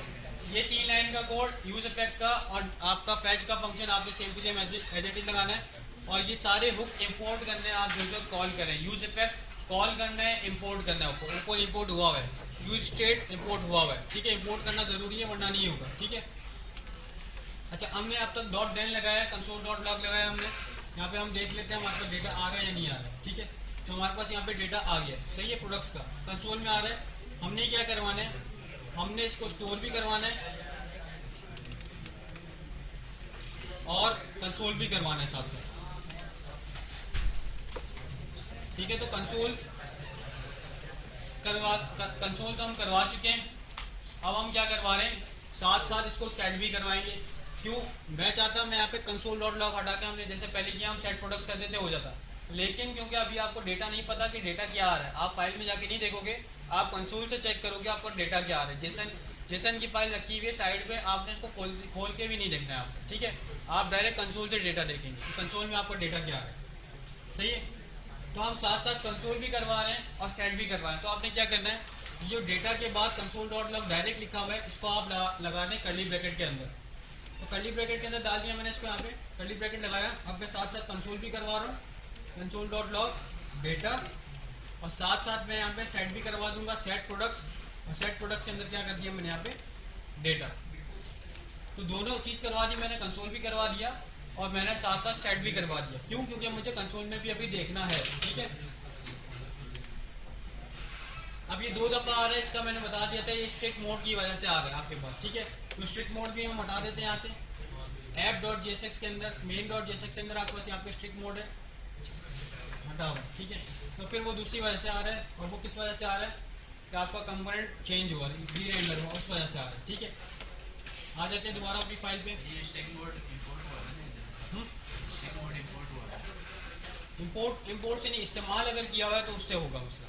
ये 3 लाइन का कोड यूज इफेक्ट का और आपका फैच का फंक्शन आपने same to same as it is लगाना है, और ये सारे हुक इंपोर्ट करने हैं आप जो कॉल करें। यूज इफेक्ट कॉल करना है, इंपोर्ट करना है, ऊपर इंपोर्ट हुआ हुआ है, यूज स्टेट इंपोर्ट हुआ हुआ है, ठीक है। इंपोर्ट करना जरूरी है वरना नहीं होगा, ठीक है। अच्छा, हमने अब तक डॉट डेन लगाया, कंसोल डॉट लॉग लगाया हमने, यहाँ पे हम देख लेते हैं हमारे पास डेटा आ रहा है या नहीं आ रहा है, ठीक है। तो हमारे पास यहाँ पे डेटा आ गया, सही है, प्रोडक्ट्स का कंसोल में आ रहा है। हमने क्या करवाना है, हमने इसको स्टोर भी करवाना है और कंसोल भी करवाना है साथ में, ठीक है। तो कंसोल तो हम करवा चुके हैं। अब हम क्या करवा रहे हैं, साथ साथ इसको सेट भी करवाएंगे। क्यों, मैं चाहता मैं यहाँ पे कंसोल डॉट लॉग हटा के हमने जैसे पहले किया हम सेट प्रोडक्ट्स कर देते हो जाता, लेकिन क्योंकि अभी आपको डेटा नहीं पता कि डेटा क्या आ रहा है, आप फाइल में जाके नहीं देखोगे, आप कंसोल से चेक करोगे आपका डेटा क्या आ रहा है। जेसन की फाइल रखी हुई है साइड पे, आपने इसको खोल के भी नहीं देखना है आपको, ठीक है। आप डायरेक्ट कंसोल से डेटा देखेंगे कि कंसोल में आपका डेटा क्या आ रहा है, सही है। तो हम साथ साथ कंसोल भी करवा रहे हैं और सेट भी करवा रहे हैं। तो आपने क्या करना है, जो डेटा के बाद कंसोल डॉट लॉग डायरेक्ट लिखा हुआ है इसको आप लगा दें कर्ली ब्रैकेट के अंदर। तो कर्ली ब्रैकेट के अंदर डाल दिया मैंने इसको, यहाँ पे कर्ली ब्रैकेट लगाया। अब मैं साथ साथ कंसोल भी करवा रहा हूँ, कंसोल डॉट लॉग डेटा, और साथ साथ मैं यहाँ पे सेट भी करवा दूंगा, सेट प्रोडक्ट्स, और सेट प्रोडक्ट्स के अंदर क्या कर दिया मैंने यहाँ पे डेटा। तो दोनों चीज़ करवा दी मैंने, कंसोल भी करवा दिया और मैंने साथ साथ सेट भी करवा दिया। क्यों, क्योंकि मुझे कंसोल में भी अभी देखना है, ठीक है। अब ये 2 दफ़ा आ रहा है, इसका मैंने बता दिया था, ये स्ट्रिक्ट मोड की वजह से आ रहा है आपके पास, ठीक है। तो स्ट्रिक्ट मोड भी हम हटा देते हैं यहाँ से। app.jsx के अंदर, main.jsx के अंदर आपके पास यहाँ पे स्ट्रिक्ट मोड है, हटा हुआ, ठीक है। तो फिर वो दूसरी वजह से आ रहा है, और वो किस वजह से आ रहा है कि आपका कंपोनेंट चेंज हुआ, री-रेंडर हुआ, उस वजह से आ रहा है, ठीक है। आ जाते हैं दोबारा अपनी फाइल पे। इंपोर्ट से नहीं, इस्तेमाल अगर किया हुआ है तो उससे होगा मसला।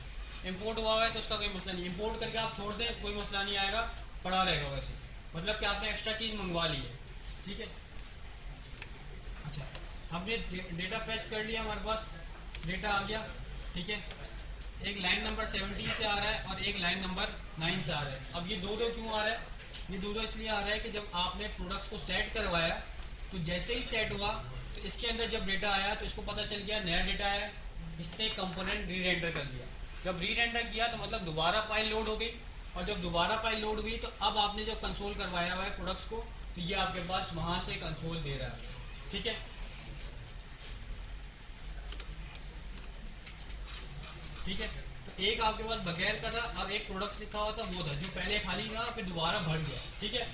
इंपोर्ट हुआ हुआ है तो उसका कोई मसला नहीं, इंपोर्ट करके आप छोड़ दें कोई मसला नहीं आएगा, पड़ा रहेगा वैसे, मतलब कि आपने एक्स्ट्रा चीज़ मंगवा ली है, ठीक है। अच्छा, हमने डेटा फैच कर लिया, हमारे पास डेटा आ गया, ठीक है। एक लाइन नंबर 17 से आ रहा है और एक लाइन नंबर 9 से आ रहा है। अब ये दो क्यों आ रहा है, ये दो इसलिए आ रहा है कि जब आपने प्रोडक्ट्स को सेट करवाया तो जैसे ही सेट हुआ तो इसके अंदर जब डेटा आया तो इसको पता चल गया नया डेटा आया, इसने कंपोनेंट री रेंडर कर दिया। जब री रेंडर किया तो मतलब दोबारा फाइल लोड हो गई, और जब दोबारा फाइल लोड हुई तो अब आपने जब कंसोल करवाया हुआ है प्रोडक्ट्स को तो ये आपके पास वहाँ से कंसोल दे रहा है, ठीक है। ठीक है, तो एक आपके पास बगैर का था, अब एक प्रोडक्ट्स लिखा हुआ था वो था जो पहले खाली था फिर दोबारा भर गया, ठीक है।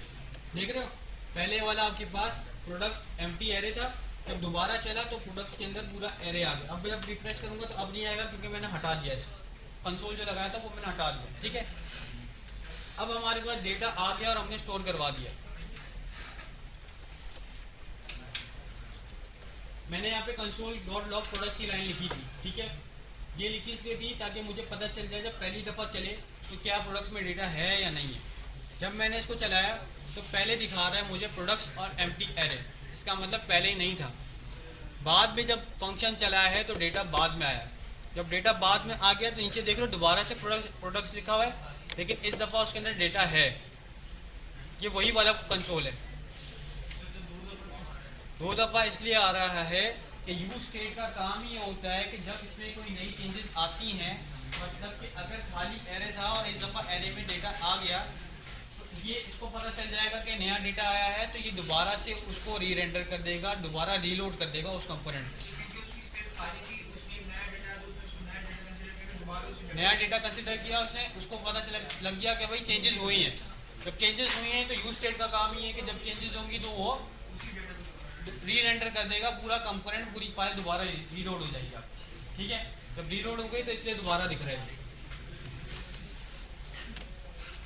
देख रहे हो, पहले वाला आपके पास प्रोडक्ट्स एम्प्टी एरे था, जब दोबारा चला तो प्रोडक्ट्स के अंदर पूरा एरे आ गया। अब जब रिफ्रेश करूंगा तो अब नहीं आएगा क्योंकि मैंने हटा दिया इसको, कंसोल जो लगाया था वो मैंने हटा दिया, ठीक है। अब हमारे पास डेटा आ गया और हमने स्टोर करवा दिया। मैंने यहाँ पे कंसोल डॉट लॉग प्रोडक्ट्स की लाइन लिखी थी, ठीक है। ये लिखी इसलिए थी ताकि मुझे पता चल जाए जब पहली दफ़ा चले तो क्या प्रोडक्ट्स में डेटा है या नहीं है। जब मैंने इसको चलाया तो पहले दिखा रहा है मुझे प्रोडक्ट्स और एम्प्टी एरे, इसका मतलब पहले ही नहीं था। बाद में जब फंक्शन चलाया है तो डेटा बाद में आया, जब डेटा बाद में आ गया तो नीचे देख लो दोबारा से प्रोडक्ट्स लिखा हुआ है, लेकिन इस दफ़ा उसके अंदर डेटा है, ये वही वाला कंसोल है। 2 दफ़ा इसलिए आ रहा है कि यूज स्टेट का काम ही होता है कि जब इसमें कोई नई चेंजेस आती हैं, मतलब कि अगर खाली एरे था और इस दफ़ा एरे में डेटा आ गया तो ये इसको पता चल जाएगा कि नया डेटा आया है, तो ये दोबारा से उसको री रेंडर कर देगा, दोबारा रीलोड कर देगा उस कंपोनेंट को। नया डेटा कंसिडर किया उसने, उसको पता लग गया कि भाई चेंजेस हुई हैं। जब चेंजेस हुई हैं तो यूज स्टेट का काम ही है कि जब चेंजेस होंगी तो वो री रेंडर कर देगा पूरा कंपोनेंट, पूरी फाइल दोबारा रीलोड हो जाएगी आपकी, ठीक है। जब रीलोड हो गई तो इसलिए दोबारा दिख रहा है,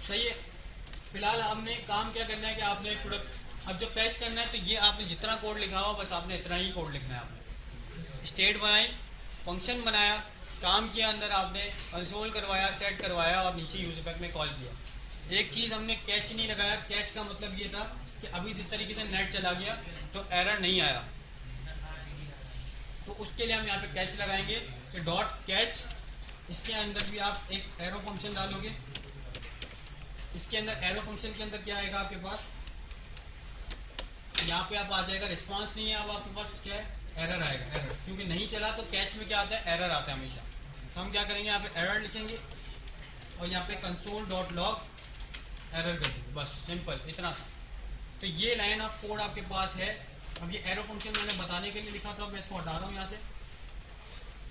सही है। फिलहाल हमने काम क्या करना है कि आपने एक प्रोडक्ट अब जब फैच करना है तो ये आपने जितना कोड लिखा हुआ बस आपने इतना ही कोड लिखना है। आपने स्टेट बनाई, फंक्शन बनाया, काम किया, अंदर आपने कंसोल करवाया, सेट करवाया और नीचे यूज इफेक्ट में कॉल किया। एक चीज़ हमने कैच नहीं लगाया। कैच का मतलब ये था कि अभी जिस तरीके से नेट चला गया तो एरर नहीं आया, तो उसके लिए हम यहाँ पे कैच लगाएंगे कि डॉट कैच। इसके अंदर भी आप एक एरो फंक्शन डालोगे। इसके अंदर एरो फंक्शन के अंदर क्या आएगा आपके पास, यहाँ पे आप आ जाएगा रिस्पांस नहीं है, अब आपके पास क्या है, एरर आएगा। एरर क्योंकि नहीं चला तो कैच में क्या आता है, एरर आता है हमेशा। तो हम क्या करेंगे, यहाँ पे एरर लिखेंगे और यहाँ पे कंसोल डॉट लॉग एरर कर देंगे, बस सिंपल इतना सा। तो ये लाइन ऑफ कोड आपके पास है। अब ये एरो फंक्शन मैंने बताने के लिए लिखा था, मैं इसको हटा रहा हूँ यहाँ से।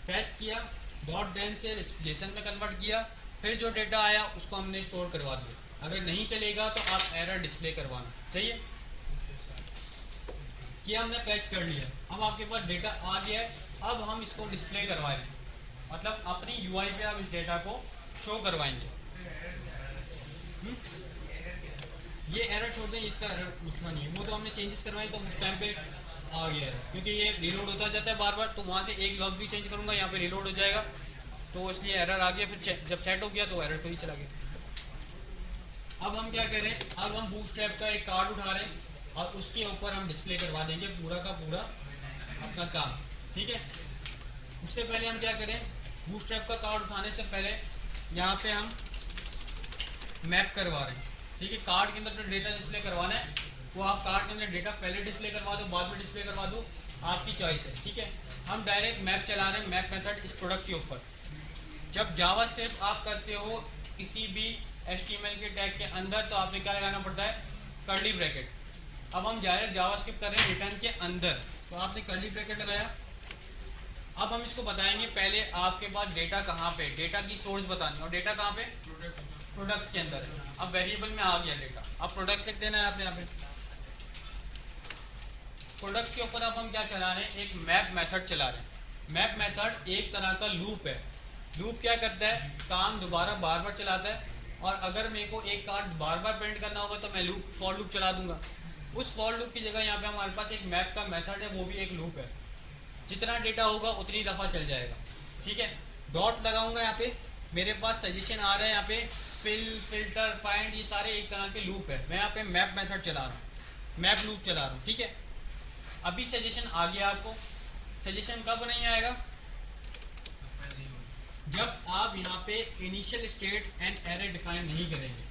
फैच किया, डॉट देन से जेसन में कन्वर्ट किया, फिर जो डेटा आया उसको हमने स्टोर करवा दिया। अगर नहीं चलेगा तो आप एरर डिस्प्ले करवाना चाहिए। कि हमने फैच कर लिया, अब आपके पास डेटा आ गया है। अब हम इसको डिस्प्ले करवाएं, मतलब अपनी यूआई पे आप इस डेटा को शो करवाएंगे। ये एरर छोड़ दें, इसका एरर मसला नहीं है, वो तो हमने चेंजेस करवाए तो उस टाइम पे आ गया है, क्योंकि ये रिलोड होता जाता है बार बार, तो वहाँ से एक लॉग भी चेंज करूँगा, यहाँ पे रिलोड हो जाएगा, तो इसलिए एरर आ गया। फिर जब सेट हो गया तो एरर तो ही चला गया। अब हम क्या करें, अब हम बूटस्ट्रैप का एक कार्ड उठा रहे हैं और उसके ऊपर हम डिस्प्ले करवा देंगे पूरा का पूरा अपना काम, ठीक है। उससे पहले हम क्या करें, बूटस्ट्रैप का कार्ड उठाने से पहले यहाँ पे हम मैप करवा रहे हैं, ठीक है। कार्ड के अंदर जो डेटा डिस्प्ले करवाना है वो आप कार्ड के अंदर डेटा पहले डिस्प्ले करवा दो, बाद में डिस्प्ले करवा दो, आपकी चॉइस है, ठीक है। हम डायरेक्ट मैप चला रहे हैं, मैप मेथड इस प्रोडक्ट के ऊपर। जब जावास्क्रिप्ट आप करते हो किसी भी HTML के टैग के अंदर तो आपने क्या लगाना पड़ता है, कर्ली ब्रैकेट। अब हम डायरेक्ट जावास्क्रिप्ट कर रहे हैं रिटर्न के अंदर, तो आपने कर्ली ब्रैकेट लगाया। अब हम इसको बताएंगे, पहले आपके पास डेटा कहाँ पे, डेटा की सोर्स बतानी, और डेटा कहाँ पे, प्रोडक्ट्स के अंदर है। अब वेरिएबल में आ गया डेटा, अब प्रोडक्ट्स लिख देना है आपने यहाँ पे। प्रोडक्ट्स के ऊपर अब हम क्या चला रहे हैं, एक मैप मेथड चला रहे हैं। मैप मेथड एक तरह का लूप है। लूप क्या करता है, काम दोबारा बार बार चलाता है, और अगर मेरे को एक कार्ड बार बार प्रिंट करना होगा तो मैं लूप फॉर लूप चला दूंगा। उस फॉर लूप की जगह यहाँ पे हमारे पास एक मैप का मेथड है, वो भी एक लूप है। जितना डेटा होगा उतनी दफ़ा चल जाएगा, ठीक है। डॉट लगाऊंगा यहाँ पे, मेरे पास सजेशन आ रहा है यहाँ पे, फिल, फिल्टर, फाइंड, ये सारे एक तरह के लूप है। मैं यहाँ पे मैप मेथड चला रहा हूँ, मैप लूप चला रहा हूँ, ठीक है। अभी सजेशन आ गया आपको। सजेशन कब नहीं आएगा, जब आप यहाँ पे initial state and array define नहीं करेंगे।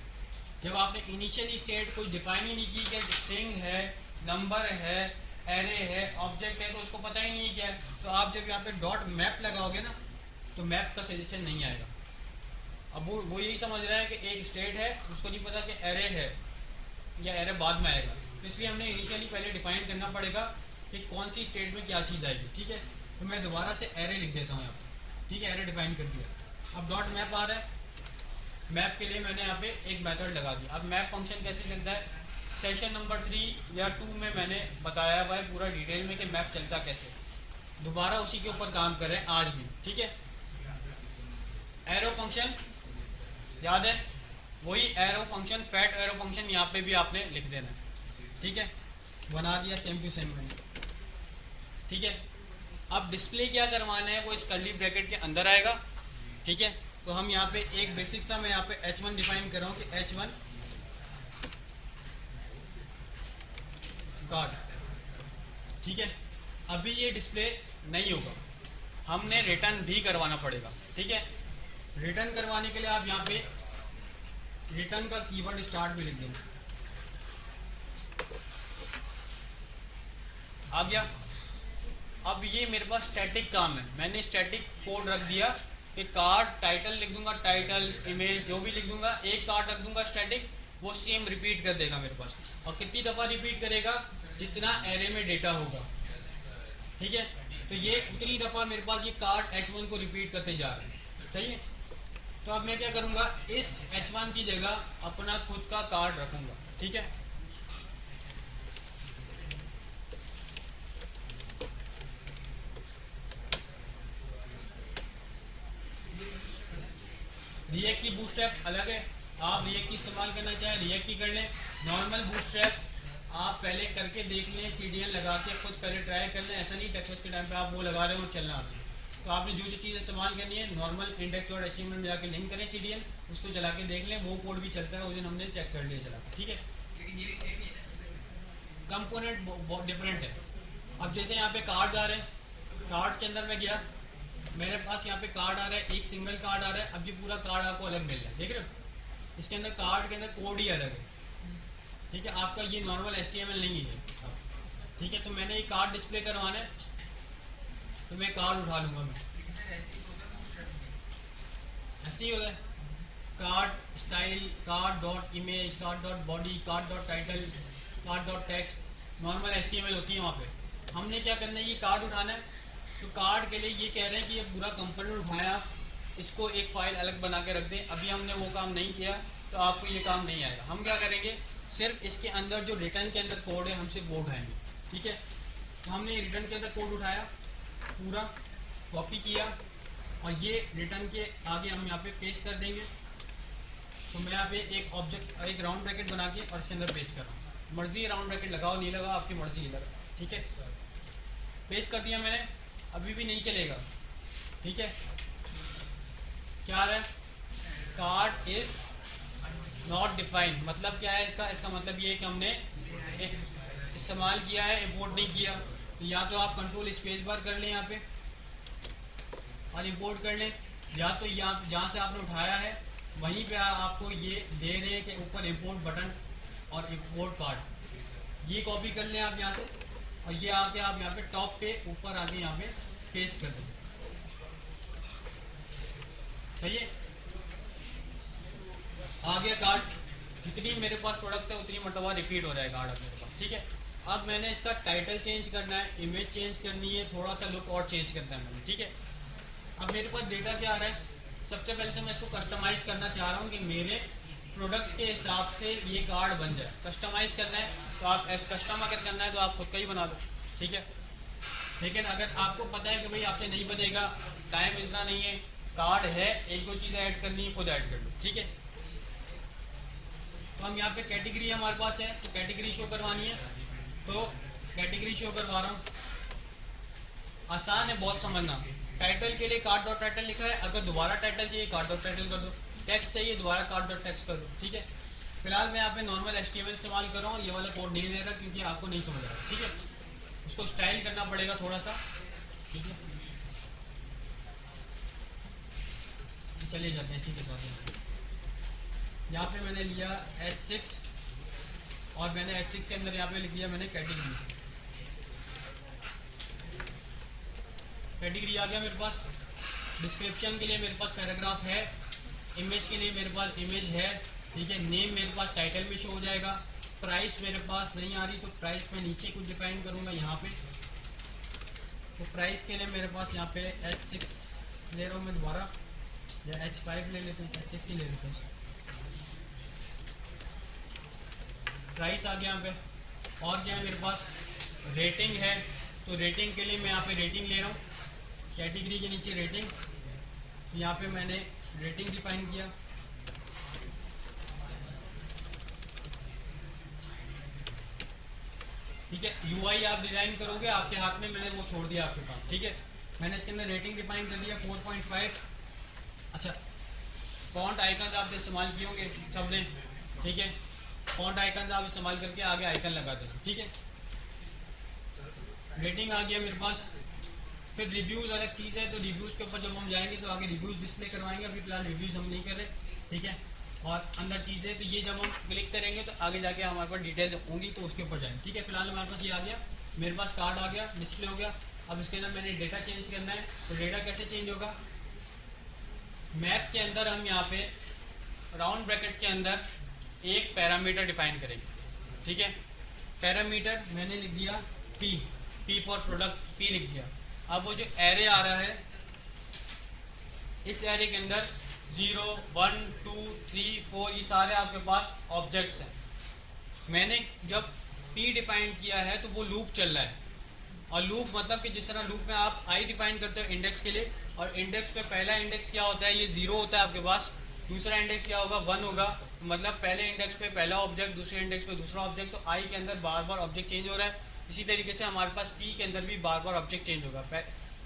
जब आपने इनिशियल स्टेट कोई डिफाइन ही नहीं की कि स्ट्रिंग है, नंबर है, एरे है, ऑब्जेक्ट है, तो उसको पता ही नहीं है क्या है, तो आप जब यहाँ पे डॉट मैप लगाओगे ना तो मैप का सजेशन नहीं आएगा। अब वो यही समझ रहा है कि एक स्टेट है, उसको नहीं पता कि एरे है या एरे बाद में आएगा, तो इसलिए हमने इनिशियली पहले डिफाइन करना पड़ेगा कि कौन सी स्टेट में क्या चीज़ आएगी, ठीक है। तो मैं दोबारा से एरे लिख देता हूँ यहाँ पर, ठीक है, एरे डिफाइन कर दिया। अब डॉट मैप आ रहा है, मैप के लिए मैंने यहाँ पे एक मेथड लगा दिया। अब मैप फंक्शन कैसे चलता है, सेशन नंबर 3 या 2 में मैंने बताया हुआ है पूरा डिटेल में कि मैप चलता कैसे। दोबारा उसी के ऊपर काम करें आज भी, ठीक है। एरो फंक्शन याद है, वही arrow function, fat arrow function यहाँ पे भी आपने लिख देना है, ठीक है। बना दिया सेम टू सेम मैंने, ठीक है। अब डिस्प्ले क्या करवाना है वो इस कर्ली ब्रैकेट के अंदर आएगा, ठीक है। तो हम यहाँ पे एक बेसिक सा, मैं यहाँ पे h1 डिफाइन कर रहा हूँ कि h1 कार्ड, ठीक है। अभी ये डिस्प्ले नहीं होगा, हमने रिटर्न भी करवाना पड़ेगा, ठीक है। रिटर्न करवाने के लिए आप यहाँ पे रिटर्न का कीवर्ड स्टार्ट भी लिख देंगे, आ गया। अब ये मेरे पास स्टैटिक काम है, मैंने स्टैटिक कोड रख दिया कि कार्ड टाइटल लिख दूंगा, टाइटल इमेज जो भी लिख दूंगा, एक कार्ड रख दूंगा स्टैटिक, वो सेम रिपीट कर देगा मेरे पास। और कितनी दफ़ा रिपीट करेगा, जितना एरे में डेटा होगा, ठीक है। तो ये उतनी दफ़ा मेरे पास ये कार्ड h1 को रिपीट करते जा रहे हैं, सही है। तो अब मैं क्या करूँगा, इस h1 की जगह अपना खुद का कार्ड रखूँगा, ठीक है। रिएक्ट की बूटस्ट्रैप अलग है, आप रिएक्ट की इस्तेमाल करना चाहें रिएक्ट की कर लें। नॉर्मल बूटस्ट्रैप आप पहले करके देख लें, CDN लगा के खुद पहले ट्राई कर लें। ऐसा नहीं टेक्स्ट के टाइम पे आप वो लगा रहे हो चलना आप। तो आपने जो चीज़ इस्तेमाल करनी है नॉर्मल index.html में जाके लिंक करें CDN, उसको चला के देख लें, वो कोड भी चलता है। उस दिन हमने चेक कर लिया चला, ठीक है। लेकिन ये भी सेम ही है ना सबसे? कंपोनेंट बहुत डिफरेंट है। अब जैसे यहाँ पे कार्ड आ रहे हैं, कार्ड के अंदर मैं गया, मेरे पास यहाँ पे कार्ड आ रहा है, एक सिंगल कार्ड आ रहा है। अब ये पूरा कार्ड आपको अलग मिल रहा है, देख रहे हो। इसके अंदर कार्ड के अंदर कोड ही अलग है, ठीक है। आपका ये नॉर्मल HTML नहीं है, ठीक है। तो मैंने ये कार्ड डिस्प्ले करवाना है, तो मैं कार्ड उठा लूँगा। मैं लेकिन सर ऐसे ही होता है ना उस शर्ट में। ऐसे ही होता है, card style, card dot image, card dot body, card dot title, card dot text, normal HTML होती है वहाँ पे। हमने क्या करना है, ये कार्ड उठाना है। तो कार्ड के लिए ये कह रहे हैं कि ये पूरा कंपोनेंट उठाया, इसको एक फ़ाइल अलग बना के रख दें। अभी हमने वो काम नहीं किया, तो आपको ये काम नहीं आएगा। हम क्या करेंगे, सिर्फ इसके अंदर जो रिटर्न के अंदर कोड है हम सिर्फ वो उठाएंगे, ठीक है। तो हमने रिटर्न के अंदर कोड उठाया, पूरा कॉपी किया, और ये रिटर्न के आगे हम यहाँ पे पेस्ट कर देंगे। तो मैं यहाँ पे एक ऑब्जेक्ट, एक राउंड ब्रैकेट बना के और इसके अंदर पेस्ट कर रहा हूँ। मर्जी राउंड ब्रैकेट लगाओ, नहीं लगाओ, आपकी मर्जी है लगा, ठीक है। पेस्ट कर दिया मैंने, अभी भी नहीं चलेगा, ठीक है। क्या आ रहा है, कार्ड इज नॉट डिफाइंड। मतलब क्या है इसका, इसका मतलब ये है कि हमने इस्तेमाल किया है, इम्पोर्ट नहीं किया। तो या तो आप कंट्रोल स्पेस बार कर लें यहाँ पे और इम्पोर्ट कर लें, या तो यहाँ जहाँ से आपने उठाया है वहीं पे आपको ये दे रहे हैं कि ऊपर इम्पोर्ट बटन और इम्पोर्ट कार्ड, ये कॉपी कर लें आप यहाँ से, और ये आके आप यहाँ पे टॉप पे ऊपर आके यहाँ पे पेस्ट कर दें, सही है। आ गया कार्ड, जितनी मेरे पास प्रोडक्ट है उतनी मरतबा रिपीट हो रहा है कार्ड अब मेरे पास, ठीक है। अब मैंने इसका टाइटल चेंज करना है, इमेज चेंज करनी है, थोड़ा सा लुक और चेंज करना है मैंने, ठीक है। अब मेरे पास डेटा क्या आ रहा है, सबसे पहले तो मैं इसको कस्टमाइज़ करना चाह रहा हूँ कि मेरे प्रोडक्ट के हिसाब से ये कार्ड बन जाए। कस्टमाइज़ करना है तो आप कस्टम अगर करना है तो आप खुद का ही बना दो, ठीक है। लेकिन अगर आपको पता है कि भाई आपसे नहीं बचेगा, टाइम इतना नहीं है, कार्ड है, एक दो चीज़ें ऐड करनी है, खुद ऐड कर लो, ठीक है। तो हम यहाँ पे कैटेगरी हमारे पास है, तो कैटेगरी शो करवानी है, तो कैटेगरी शो करवा रहा हूँ। आसान है बहुत समझना। टाइटल के लिए कार्ड डॉट टाइटल लिखा है, अगर दोबारा टाइटल चाहिए कार्ड डॉट टाइटल कर दो, टेक्स्ट चाहिए दोबारा कार्ड डॉट टेक्स्ट कर दो, ठीक है। फिलहाल मैं यहाँ पे नॉर्मल HTML इस्तेमाल कर रहा हूँ, ये वाला कोड नहीं दे रहा क्योंकि आपको नहीं समझ रहा, ठीक है। उसको स्टाइल करना पड़ेगा थोड़ा सा, ठीक है। चले जाते हैं इसी के साथ। यहाँ पे मैंने लिया H6 और मैंने H6 के अंदर यहाँ पे लिख दिया मैंने कैटेगरी। कैटेगरी आ गया मेरे पास। डिस्क्रिप्शन के लिए मेरे पास पैराग्राफ है, इमेज के लिए मेरे पास इमेज है, ठीक है। नेम मेरे पास टाइटल में शो हो जाएगा। प्राइस मेरे पास नहीं आ रही, तो प्राइस मैं नीचे कुछ डिफाइन करूँगा यहाँ पे। तो प्राइस के लिए मेरे पास यहाँ पे H6 ले रहा हूँ मैं दोबारा, या H5 ले लेते हैं, H6 ही ले लेते हैं। प्राइस आ गया यहाँ पे। और क्या है मेरे पास, रेटिंग है, तो रेटिंग के लिए मैं यहाँ पे रेटिंग ले रहा हूँ, कैटेगरी के नीचे रेटिंग। यहाँ पे मैंने रेटिंग डिफाइन किया, ठीक है। UI आप डिज़ाइन करोगे, आपके हाथ में, मैंने वो छोड़ दिया आपके पास, ठीक है। मैंने इसके अंदर रेटिंग डिफाइन कर दिया 4.5। अच्छा, फॉन्ट आइकन आपने इस्तेमाल किए होंगे सबने, ठीक है। फॉन्ट आइकन आप इस्तेमाल करके आगे आइकन लगा देना, ठीक है। रेटिंग आ गया मेरे पास। फिर रिव्यूज़ अलग चीज़ है, तो रिव्यूज़ के ऊपर जब हम जाएंगे तो आगे रिव्यूज़ डिस्प्ले करवाएंगे। अभी फिलहाल रिव्यूज़ हम नहीं कर रहे, ठीक है। और अंदर चीज़ें, तो ये जब हम क्लिक करेंगे तो आगे जाके हमारे पास डिटेल्स होंगी, तो उसके ऊपर जाएंगे, ठीक है। फिलहाल हमारे पास ये आ गया, मेरे पास कार्ड आ गया, डिस्प्ले हो गया। अब इसके अंदर मैंने डेटा चेंज करना है, तो डेटा कैसे चेंज होगा, मैप के अंदर हम यहाँ पे राउंड ब्रैकेट्स के अंदर एक पैरामीटर डिफाइन करेंगे, ठीक है। पैरामीटर मैंने लिख दिया P फॉर प्रोडक्ट, P लिख दिया। अब वो जो एरे आ रहा है, इस एरे के अंदर 0, 1, 2, 3, 4 ये सारे आपके पास ऑब्जेक्ट्स हैं। मैंने जब P डिफाइन किया है तो वो लूप चल रहा है, और लूप मतलब कि जिस तरह लूप में आप I डिफाइन करते हो इंडेक्स के लिए, और इंडेक्स पे पहला इंडेक्स क्या होता है, ये 0 होता है आपके पास, दूसरा इंडेक्स क्या होगा 1 होगा, मतलब पहले इंडेक्स पे पहला ऑब्जेक्ट, दूसरे इंडेक्स पे दूसरा ऑब्जेक्ट, तो आई के अंदर बार बार ऑब्जेक्ट चेंज हो रहा है। इसी तरीके से हमारे पास पी के अंदर भी बार बार ऑब्जेक्ट चेंज होगा।